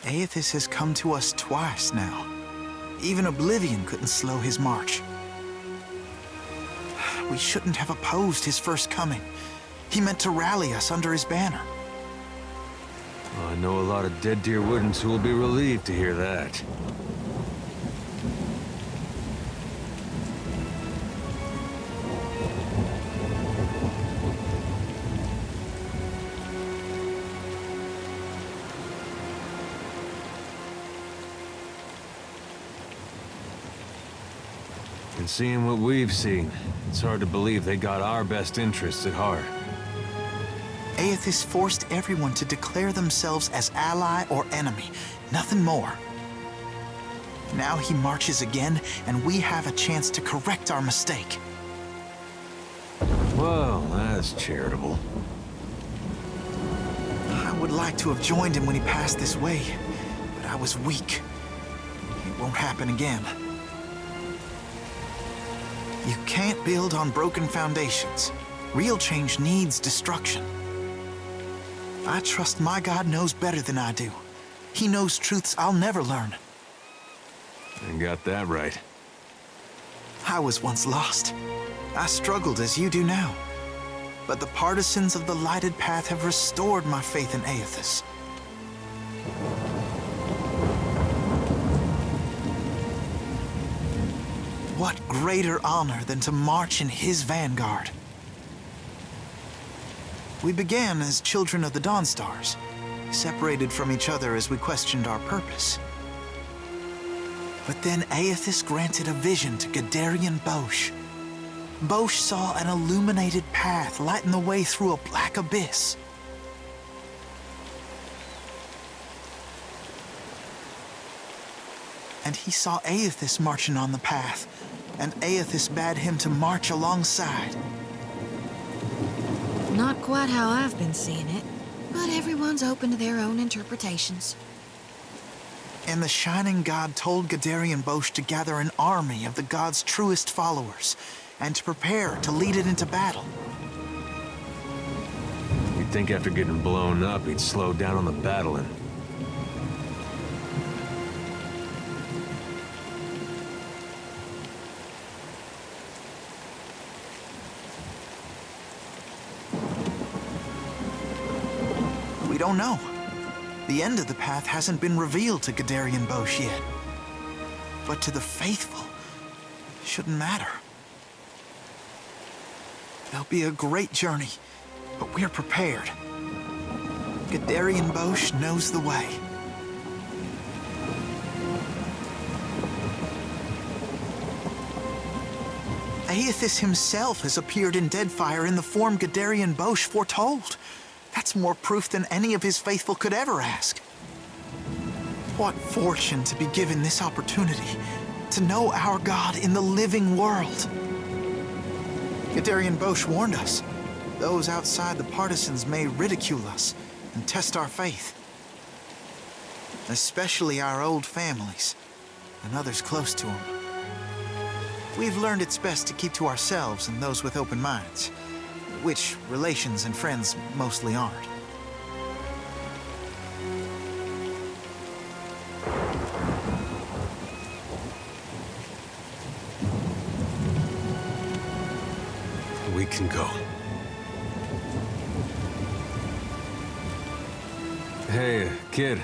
Aethys has come to us twice now. Even Oblivion couldn't slow his march. We shouldn't have opposed his first coming. He meant to rally us under his banner. Well, I know a lot of Dead Deer Woodens who will be relieved to hear that. And seeing what we've seen, it's hard to believe they got our best interests at heart. Aethys forced everyone to declare themselves as ally or enemy, nothing more. Now he marches again, and we have a chance to correct our mistake. Well, that's charitable. I would like to have joined him when he passed this way, but I was weak. It won't happen again. You can't build on broken foundations. Real change needs destruction. I trust my God knows better than I do. He knows truths I'll never learn. You got that right. I was once lost. I struggled as you do now. But the partisans of the lighted path have restored my faith in Aethys. What greater honor than to march in his vanguard? We began as children of the Dawnstars, separated from each other as we questioned our purpose. But then Aethys granted a vision to Gadarian Bosch. Bosch saw an illuminated path lighten the way through a black abyss. And he saw Aethys marching on the path, and Aethys bade him to march alongside. Not quite how I've been seeing it, but everyone's open to their own interpretations. And the Shining God told Gadarian Bosch to gather an army of the God's truest followers, and to prepare to lead it into battle. You'd think after getting blown up, he'd slow down on the battling. We don't know. The end of the path hasn't been revealed to Gadarian Bosch yet. But to the faithful, it shouldn't matter. There'll be a great journey, but we're prepared. Gadarian Bosch knows the way. Aethys himself has appeared in Deadfire in the form Gadarian Bosch foretold. That's more proof than any of his faithful could ever ask. What fortune to be given this opportunity to know our God in the living world. Gadarian Bosch warned us. Those outside the partisans may ridicule us and test our faith. Especially our old families and others close to them. We've learned it's best to keep to ourselves and those with open minds, which relations and friends mostly aren't. We can go. Hey, kid.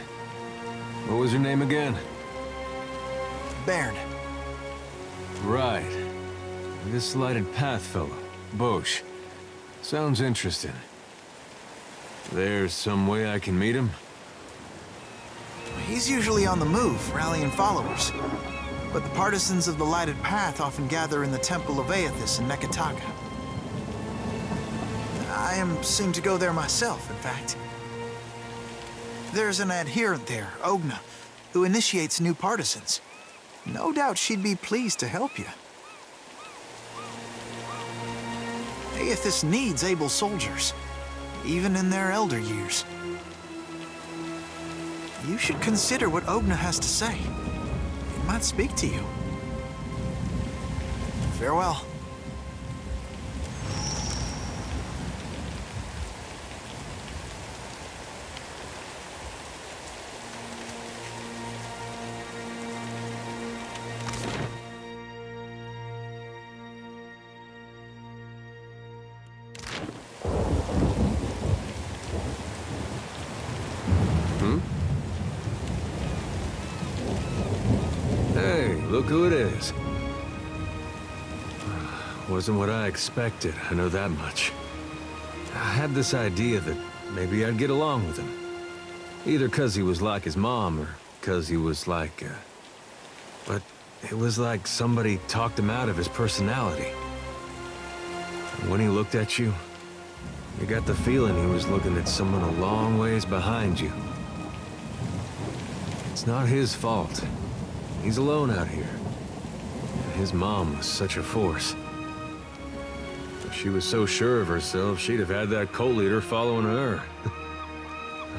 What was your name again? Bairn. Right. This lighted path fellow, Bosch. Sounds interesting. There's some way I can meet him? He's usually on the move, rallying followers. But the partisans of the lighted path often gather in the Temple of Aethys in Neketaka. I am soon to go there myself, in fact. There's an adherent there, Ogna, who initiates new partisans. No doubt she'd be pleased to help you. Aethys needs able soldiers, even in their elder years. You should consider what Ogna has to say. It might speak to you. Farewell. Look who it is. Wasn't what I expected, I know that much. I had this idea that maybe I'd get along with him. Either 'cause he was like his mom, or 'cause he was like, But it was like somebody talked him out of his personality. And when he looked at you, you got the feeling he was looking at someone a long ways behind you. It's not his fault. He's alone out here. And his mom was such a force. If she was so sure of herself, she'd have had that cult leader following her.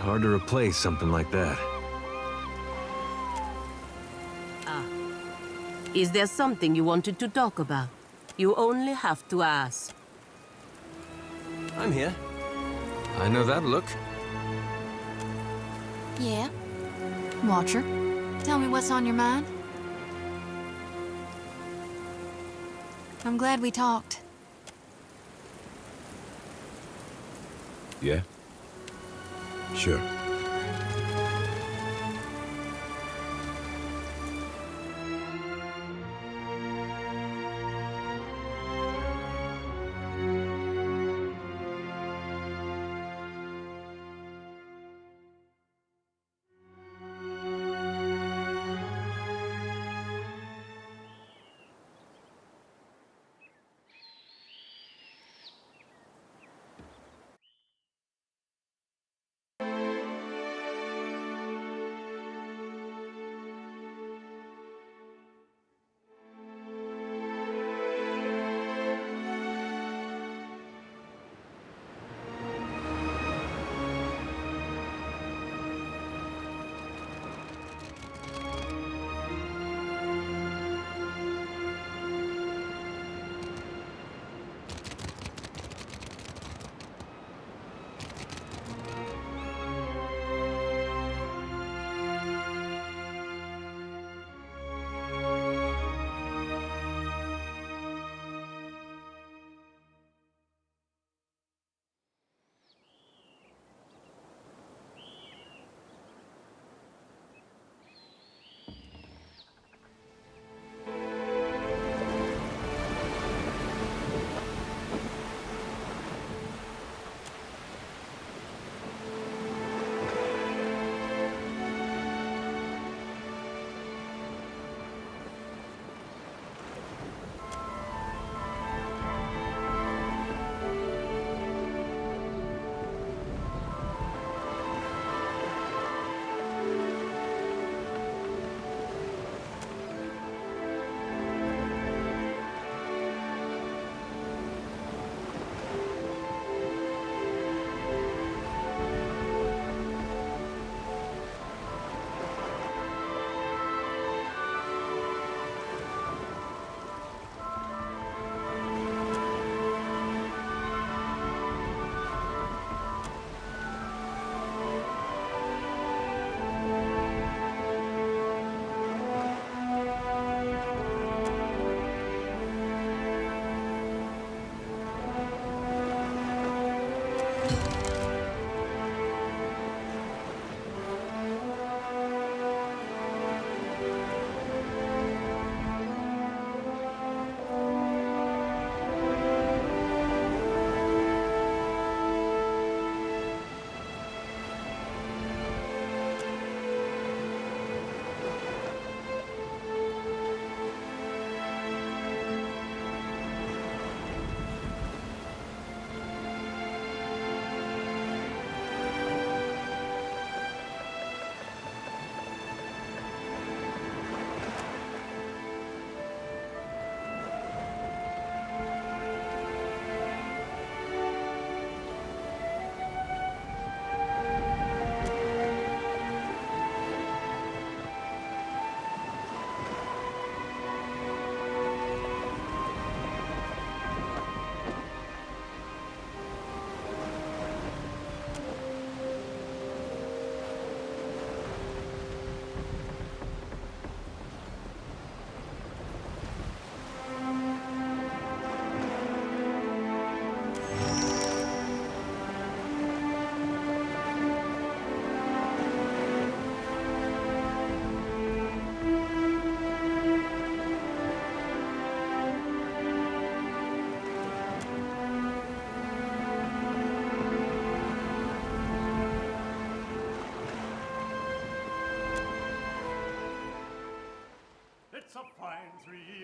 Hard to replace something like that. Is there something you wanted to talk about? You only have to ask. I'm here. I know that look. Yeah? Watcher, tell me what's on your mind. I'm glad we talked. Yeah? Sure.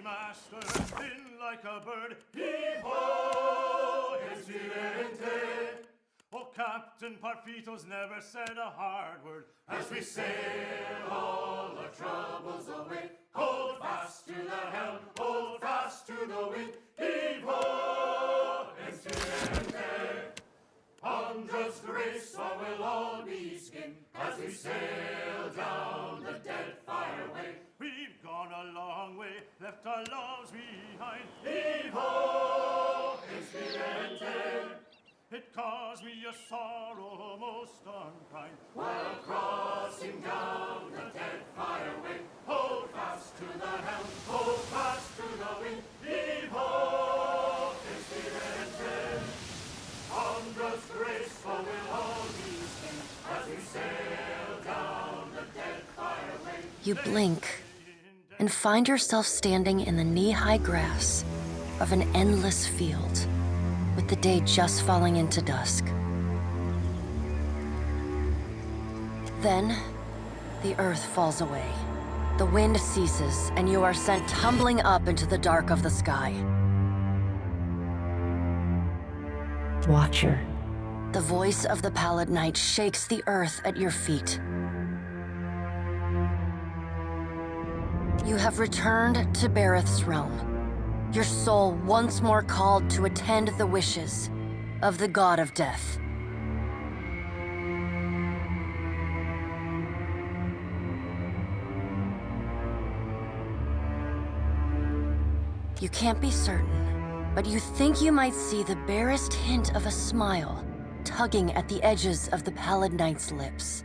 master, in like a bird. Heave-ho, Incidente. Oh, Captain Parfitos never said a hard word. As we sail all our troubles away, hold fast to the helm, hold fast to the wind. Heave-ho, Incidente. Ponder's grace, or we'll all be skinned as we sail down the Deadfire way. We've gone a long way, left our loves behind. Heave-ho, Incidente. It caused me a sorrow most unkind. While crossing down the Deadfire way, hold fast to the helm, hold fast to the wind. Heave-ho, Incidente. Ponder's grace, for we'll all be skinned as we sail down the Deadfire way. You blink and find yourself standing in the knee-high grass of an endless field, with the day just falling into dusk. Then, the earth falls away. The wind ceases, and you are sent tumbling up into the dark of the sky. Watcher. The voice of the Pallid Knight shakes the earth at your feet. You have returned to Bareth's realm. Your soul once more called to attend the wishes of the God of Death. You can't be certain, but you think you might see the barest hint of a smile tugging at the edges of the Pallid Knight's lips.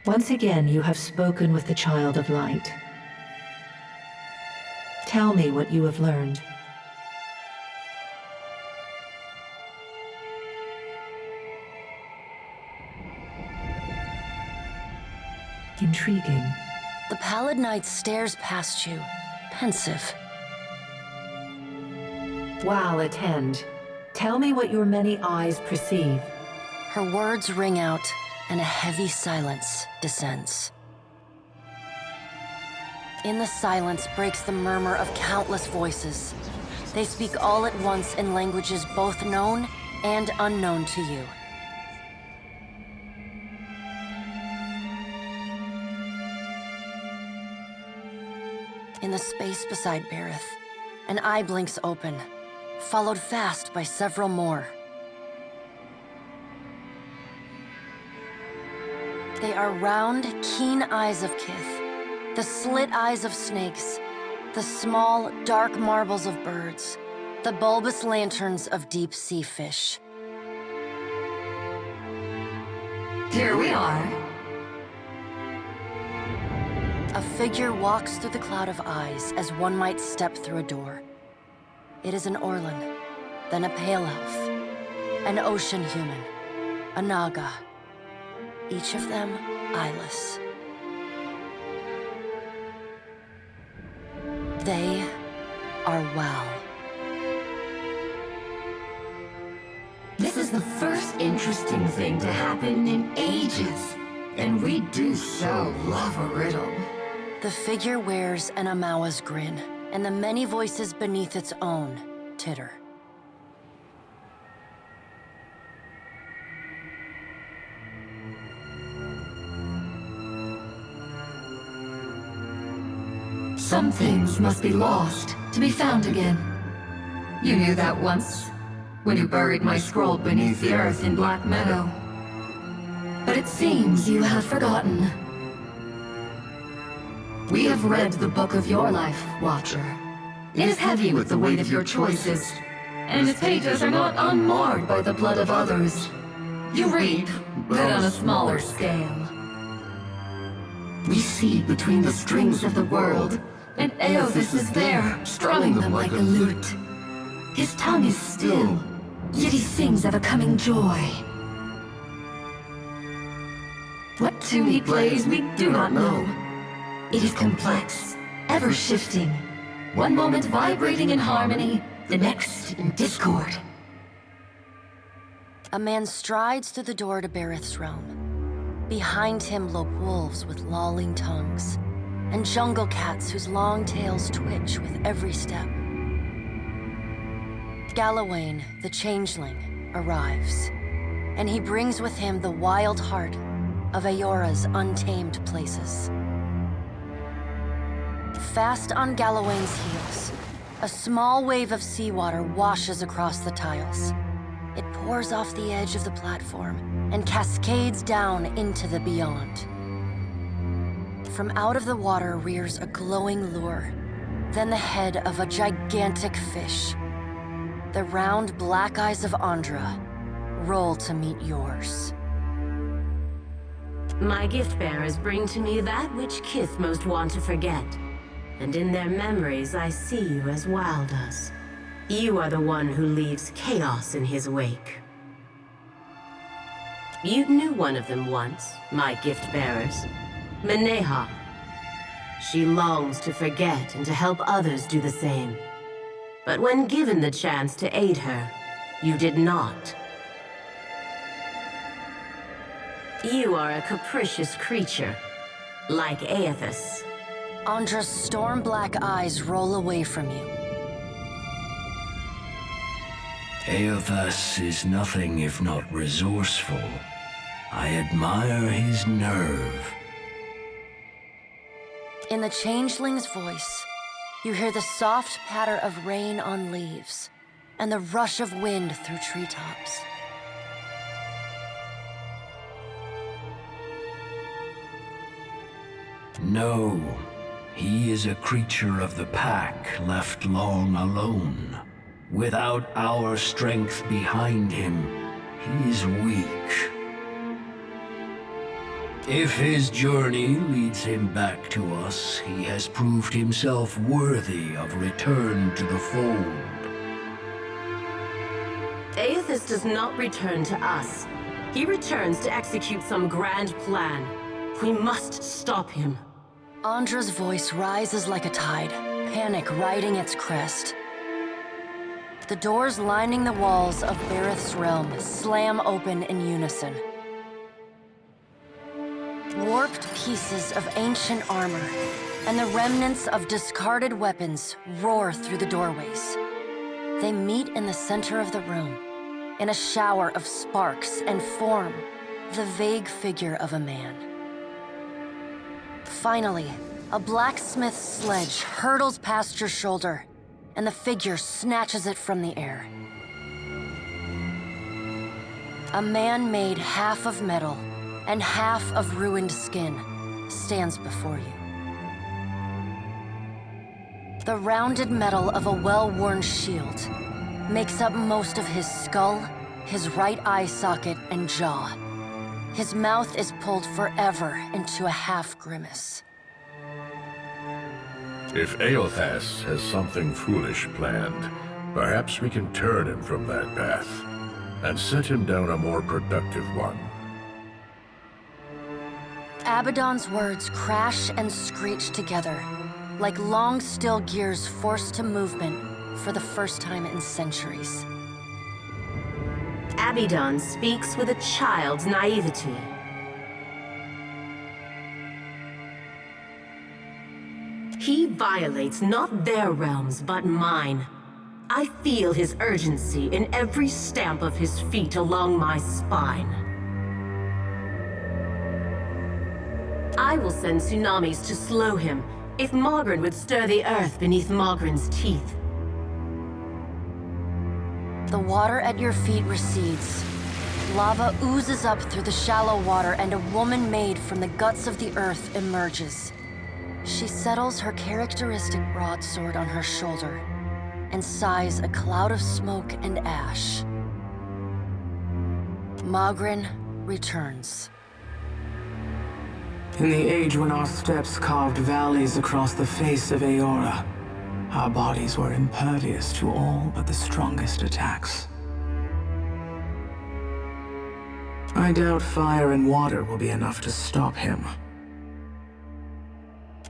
Once again, you have spoken with the Child of Light. Tell me what you have learned. Intriguing. The Pallid Knight stares past you, pensive. While attend, tell me what your many eyes perceive. Her words ring out, and a heavy silence descends. In the silence breaks the murmur of countless voices. They speak all at once in languages both known and unknown to you. In the space beside Bareth, an eye blinks open, followed fast by several more. They are round, keen eyes of Kith, the slit eyes of snakes, the small, dark marbles of birds, the bulbous lanterns of deep-sea fish. Here we are. A figure walks through the cloud of eyes as one might step through a door. It is an Orlan, then a pale elf, an ocean human, a Naga, each of them eyeless. They are Wow. This is the first interesting thing to happen in ages, and we do so love a riddle. The figure wears an Amawa's grin, and the many voices beneath its own titter. Some things must be lost to be found again. You knew that once, when you buried my scroll beneath the earth in Black Meadow. But it seems you have forgotten. We have read the book of your life, Watcher. It is heavy with the weight of your choices, and its pages are not unmarred by the blood of others. You read, but on a smaller scale. We see between the strings of the world, and Eothas is there, strumming them like a lute. His tongue is still, yet he sings of a coming joy. What tune he plays, we do not know. It is complex, ever-shifting. One moment vibrating in harmony, the next in discord. A man strides through the door to Bareth's realm. Behind him lope wolves with lolling tongues. and jungle cats whose long tails twitch with every step. Galawain, the changeling, arrives, and he brings with him the wild heart of Eora's untamed places. Fast on Galawain's heels, a small wave of seawater washes across the tiles. It pours off the edge of the platform and cascades down into the beyond. From out of the water rears a glowing lure, then the head of a gigantic fish. The round black eyes of Andra roll to meet yours. My gift-bearers bring to me that which Kith most want to forget. And in their memories, I see you as Wild does. You are the one who leaves chaos in his wake. You knew one of them once, my gift-bearers. Maneha. She longs to forget and to help others do the same. But when given the chance to aid her, you did not. You are a capricious creature, like Aethys. Andra's storm-black eyes roll away from you. Aethys is nothing if not resourceful. I admire his nerve. In the changeling's voice, you hear the soft patter of rain on leaves and the rush of wind through treetops. No, he is a creature of the pack left long alone. Without our strength behind him, he is weak. If his journey leads him back to us, he has proved himself worthy of return to the fold. Aethys does not return to us. He returns to execute some grand plan. We must stop him. Andra's voice rises like a tide, panic riding its crest. The doors lining the walls of Bareth's realm slam open in unison. Warped pieces of ancient armor and the remnants of discarded weapons roar through the doorways. They meet in the center of the room, in a shower of sparks, and form the vague figure of a man. Finally, a blacksmith's sledge hurtles past your shoulder, and the figure snatches it from the air. A man made half of metal and half of ruined skin stands before you. The rounded metal of a well-worn shield makes up most of his skull, his right eye socket, and jaw. His mouth is pulled forever into a half-grimace. If Aethys has something foolish planned, perhaps we can turn him from that path and set him down a more productive one. Abaddon's words crash and screech together, like long steel gears forced to movement for the first time in centuries. Abaddon speaks with a child's naivety. He violates not their realms, but mine. I feel his urgency in every stamp of his feet along my spine. I will send tsunamis to slow him, if Mogren would stir the earth beneath Mogren's teeth. The water at your feet recedes. Lava oozes up through the shallow water, and a woman made from the guts of the earth emerges. She settles her characteristic broadsword on her shoulder and sighs a cloud of smoke and ash. Mogren returns. In the age when our steps carved valleys across the face of Eora, our bodies were impervious to all but the strongest attacks. I doubt fire and water will be enough to stop him.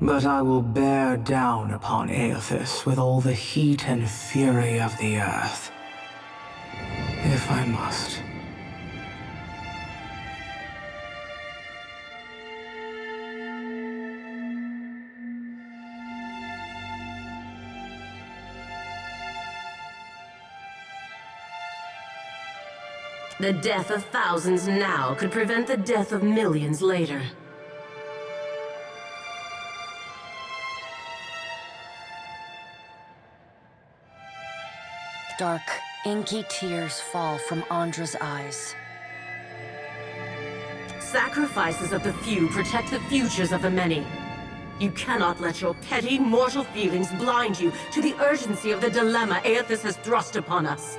But I will bear down upon Aethys with all the heat and fury of the earth, if I must. The death of thousands now could prevent the death of millions later. Dark, inky tears fall from Andra's eyes. Sacrifices of the few protect the futures of the many. You cannot let your petty, mortal feelings blind you to the urgency of the dilemma Aethys has thrust upon us.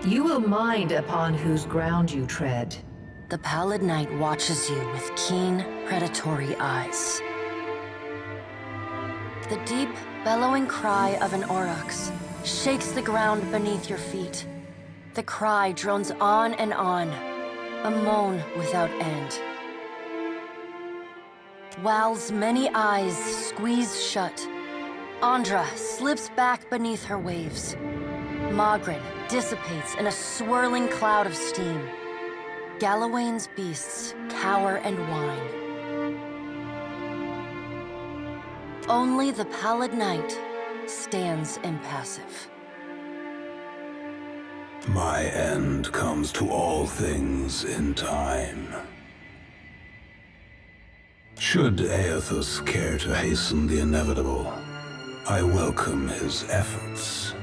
You will mind upon whose ground you tread. The pallid night watches you with keen, predatory eyes. The deep, bellowing cry of an aurochs shakes the ground beneath your feet. The cry drones on and on, a moan without end. Wal's many eyes squeeze shut. Andra slips back beneath her waves. Magrin dissipates in a swirling cloud of steam. Galawain's beasts cower and whine. Only the pallid night stands impassive. My end comes to all things in time. Should Aethys care to hasten the inevitable, I welcome his efforts.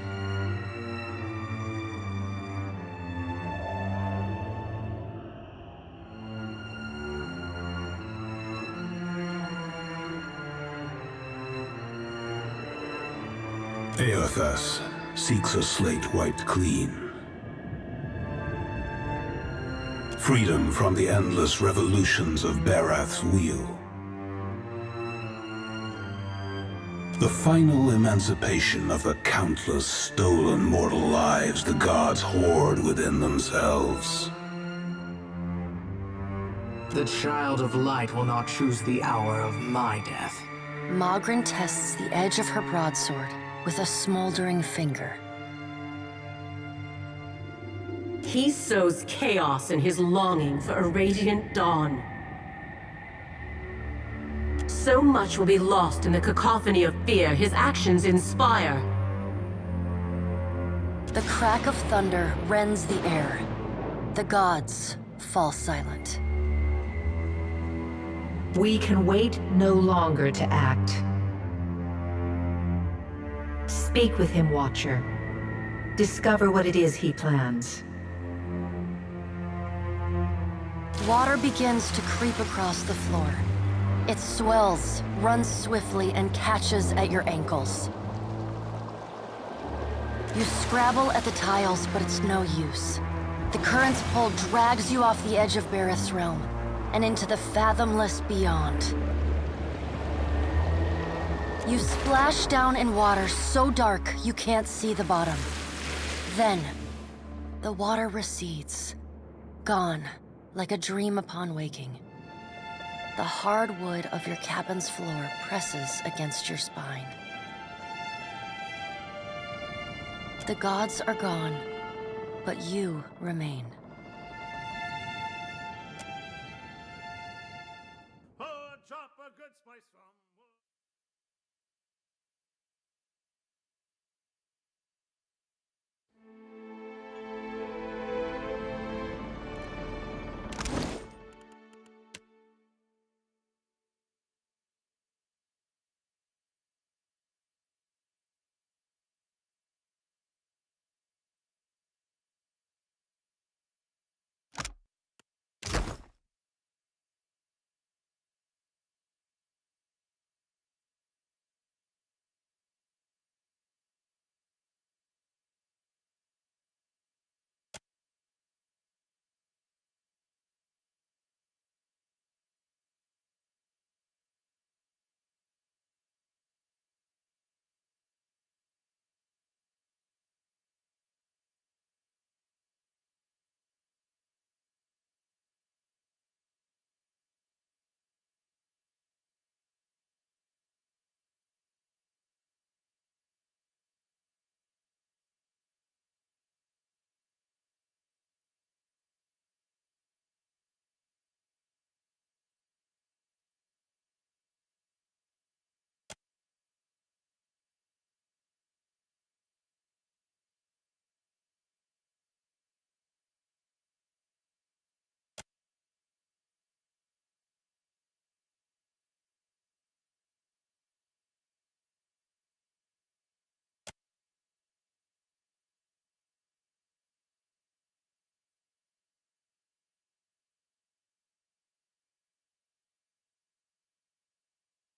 Aethys seeks a slate wiped clean. Freedom from the endless revolutions of Barath's wheel. The final emancipation of the countless stolen mortal lives the gods hoard within themselves. The Child of Light will not choose the hour of my death. Magrin tests the edge of her broadsword with a smoldering finger. He sows chaos in his longing for a radiant dawn. So much will be lost in the cacophony of fear his actions inspire. The crack of thunder rends the air. The gods fall silent. We can wait no longer to act. Speak with him, Watcher. Discover what it is he plans. Water begins to creep across the floor. It swells, runs swiftly, and catches at your ankles. You scrabble at the tiles, but it's no use. The current's pull drags you off the edge of Bareth's realm, and into the fathomless beyond. You splash down in water so dark you can't see the bottom. Then, the water recedes, gone like a dream upon waking. The hard wood of your cabin's floor presses against your spine. The gods are gone, but you remain. Drop a good spice from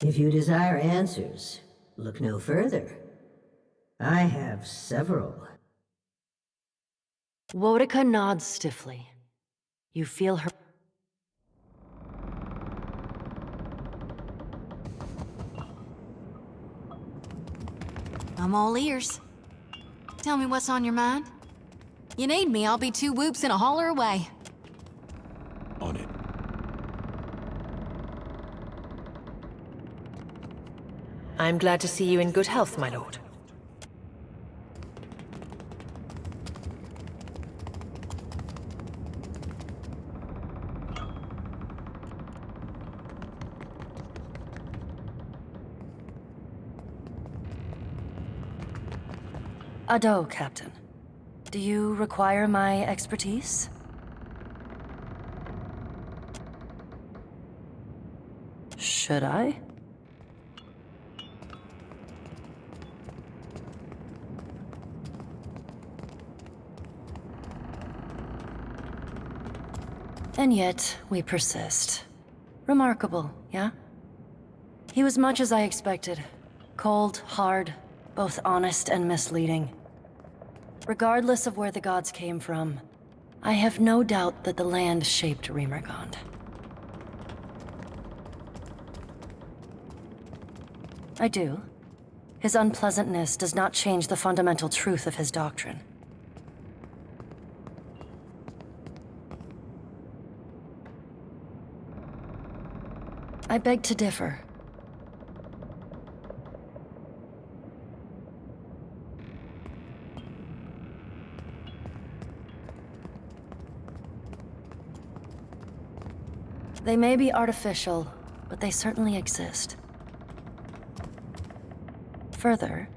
If you desire answers, look no further. I have several. Wotica nods stiffly. You feel her. I'm all ears. Tell me what's on your mind. You need me, I'll be 2 whoops and a holler away. On it. I'm glad to see you in good health, my lord. Ado, Captain. Do you require my expertise? Should I? And yet, we persist. Remarkable, yeah? He was much as I expected. Cold, hard, both honest and misleading. Regardless of where the gods came from, I have no doubt that the land shaped Remergond. I do. His unpleasantness does not change the fundamental truth of his doctrine. I beg to differ. They may be artificial, but they certainly exist. Further,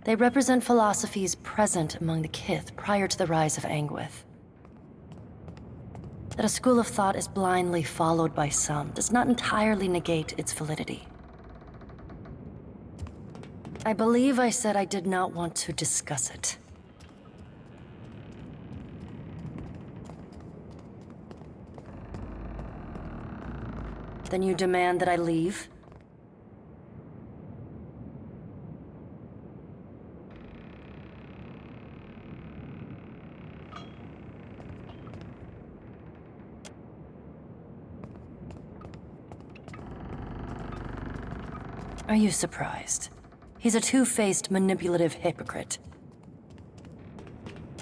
they represent philosophies present among the Kith prior to the rise of Anguith. That a school of thought is blindly followed by some does not entirely negate its validity. I believe I said I did not want to discuss it. Then you demand that I leave? Are you surprised? He's a two-faced, manipulative hypocrite.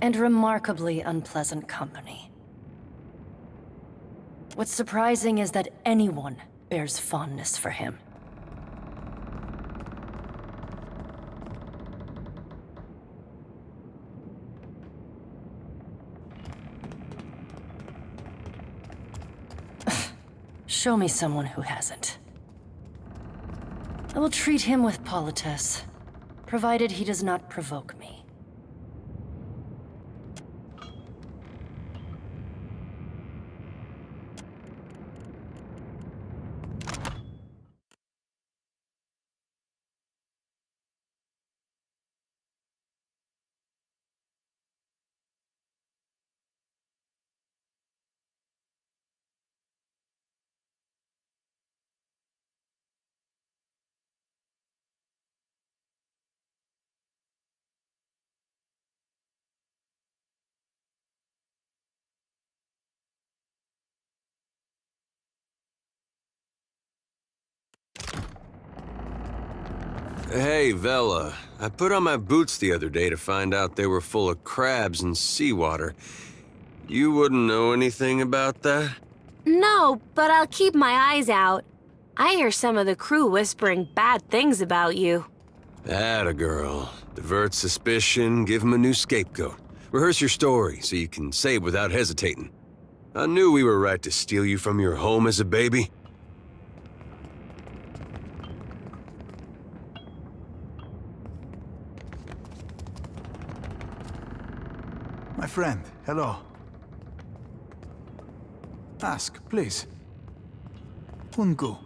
And remarkably unpleasant company. What's surprising is that anyone bears fondness for him. Show me someone who hasn't. I will treat him with politesse, provided he does not provoke me. Hey, Vela. I put on my boots the other day to find out they were full of crabs and seawater. You wouldn't know anything about that? No, but I'll keep my eyes out. I hear some of the crew whispering bad things about you. Atta girl. Divert suspicion, give him a new scapegoat. Rehearse your story so you can say it without hesitating. I knew we were right to steal you from your home as a baby. My friend, hello. Ask, please. Ungu.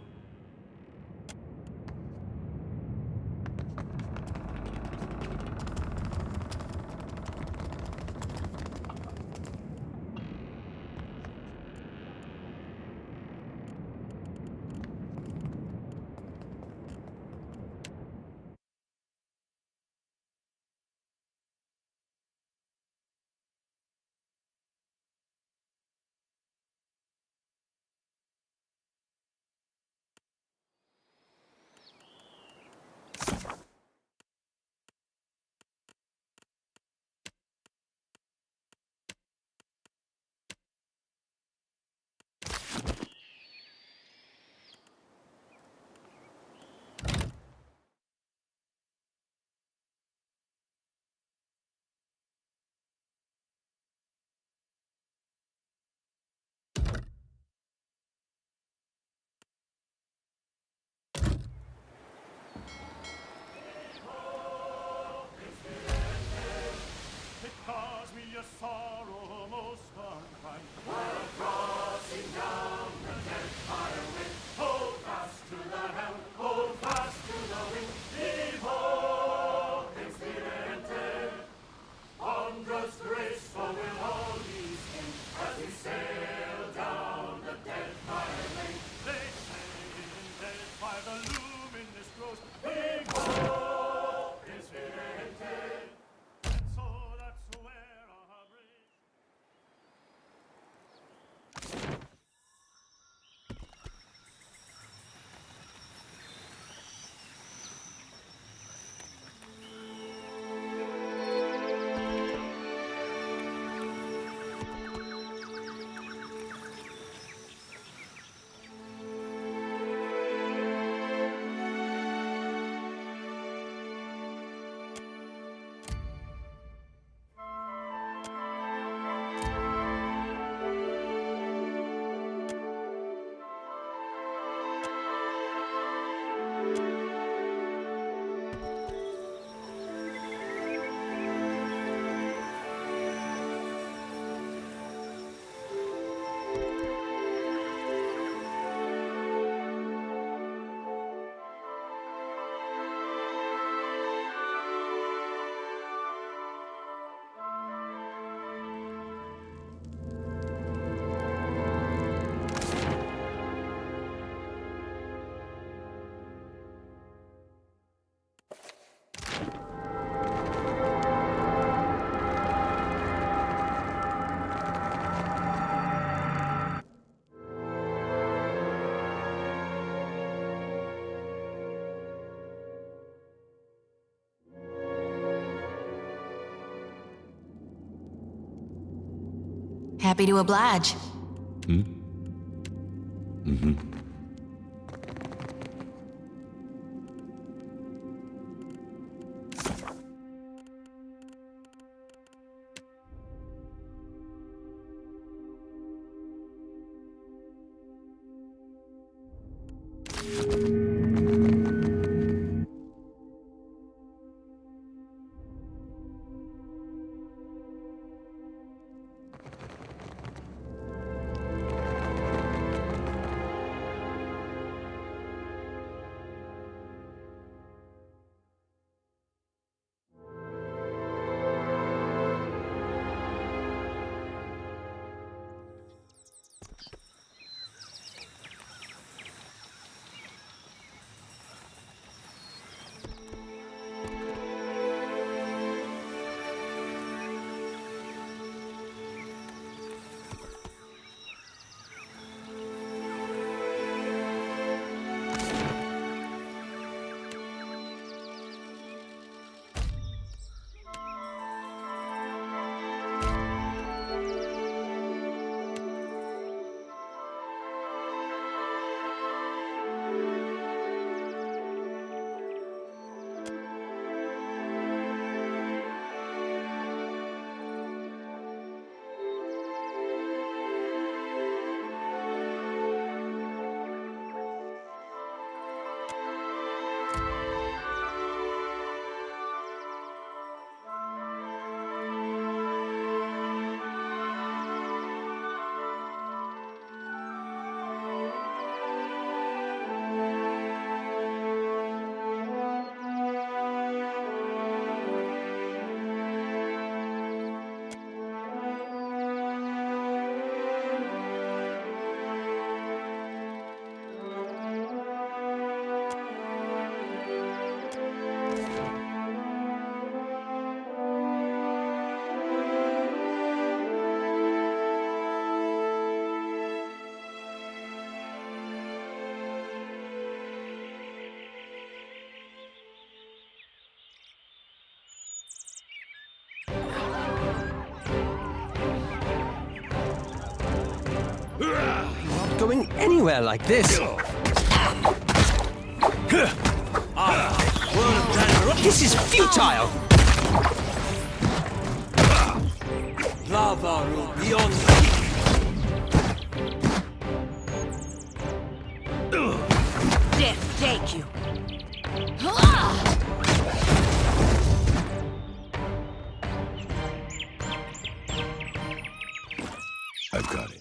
Ghost, Igor is hinted. And so that's where our bridge. Happy to oblige. Not going anywhere like this. This is futile! Lava beyond. Death take you. I've got it.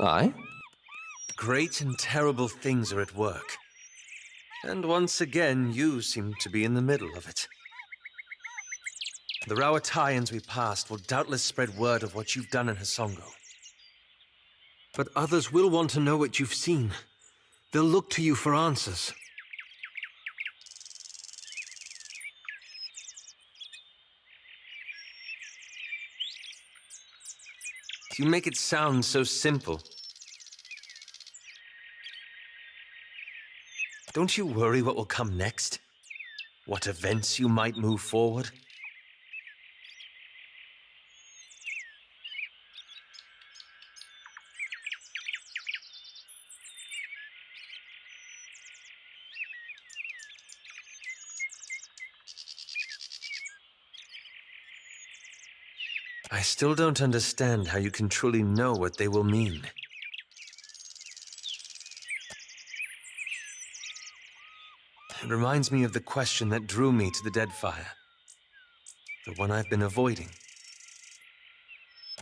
Aye? Great and terrible things are at work. And once again, you seem to be in the middle of it. The Rawatayans we passed will doubtless spread word of what you've done in Hasongo. But others will want to know what you've seen. They'll look to you for answers. You make it sound so simple. Don't you worry what will come next? What events you might move forward? I still don't understand how you can truly know what they will mean. It reminds me of the question that drew me to the Deadfire. The one I've been avoiding.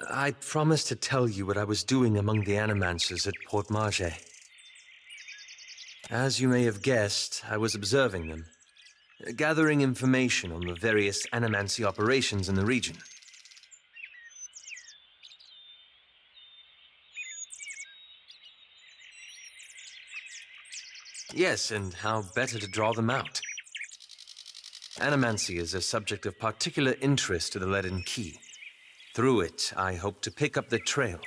I promised to tell you what I was doing among the Animancers at Port Marge. As you may have guessed, I was observing them, gathering information on the various Animancy operations in the region. Yes, and how better to draw them out. Animancy is a subject of particular interest to the Leaden Key. Through it, I hope to pick up the trail.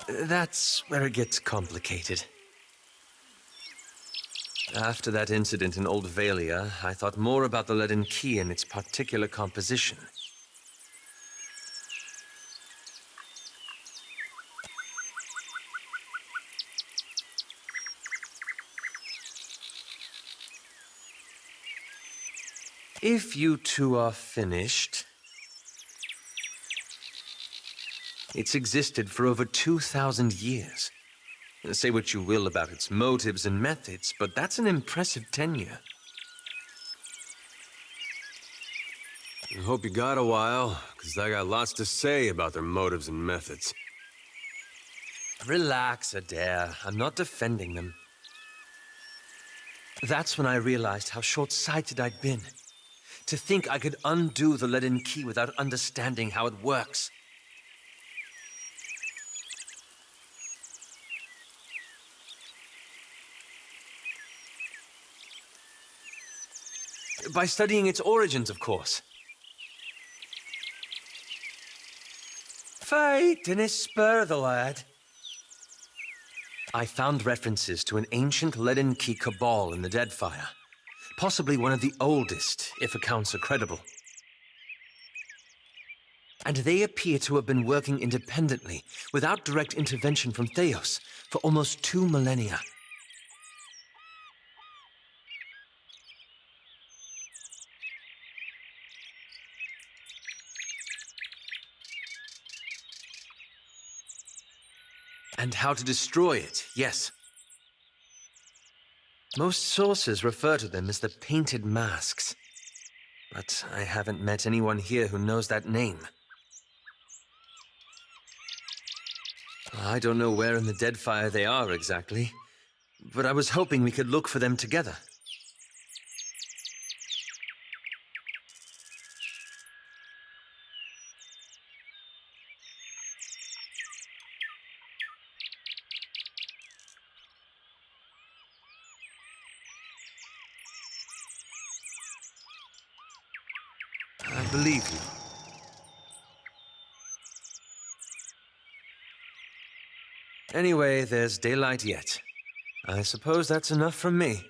That's where it gets complicated. After that incident in Old Valia, I thought more about the Leaden Key and its particular composition. If you two are finished... It's existed for over 2,000 years. Say what you will about its motives and methods, but that's an impressive tenure. I hope you got a while, because I got lots to say about their motives and methods. Relax, Adair. I'm not defending them. That's when I realized how short-sighted I'd been. To think I could undo the Leaden Key without understanding how it works. By studying its origins, of course. Fate in his spur, the lad. I found references to an ancient Leaden Key cabal in the Deadfire. Possibly one of the oldest, if accounts are credible. And they appear to have been working independently, without direct intervention from Theos, for almost 2 millennia. And how to destroy it, yes. Most sources refer to them as the Painted Masks. But I haven't met anyone here who knows that name. I don't know where in the Deadfire they are exactly, but I was hoping we could look for them together. I believe you. Anyway, there's daylight yet. I suppose that's enough from me.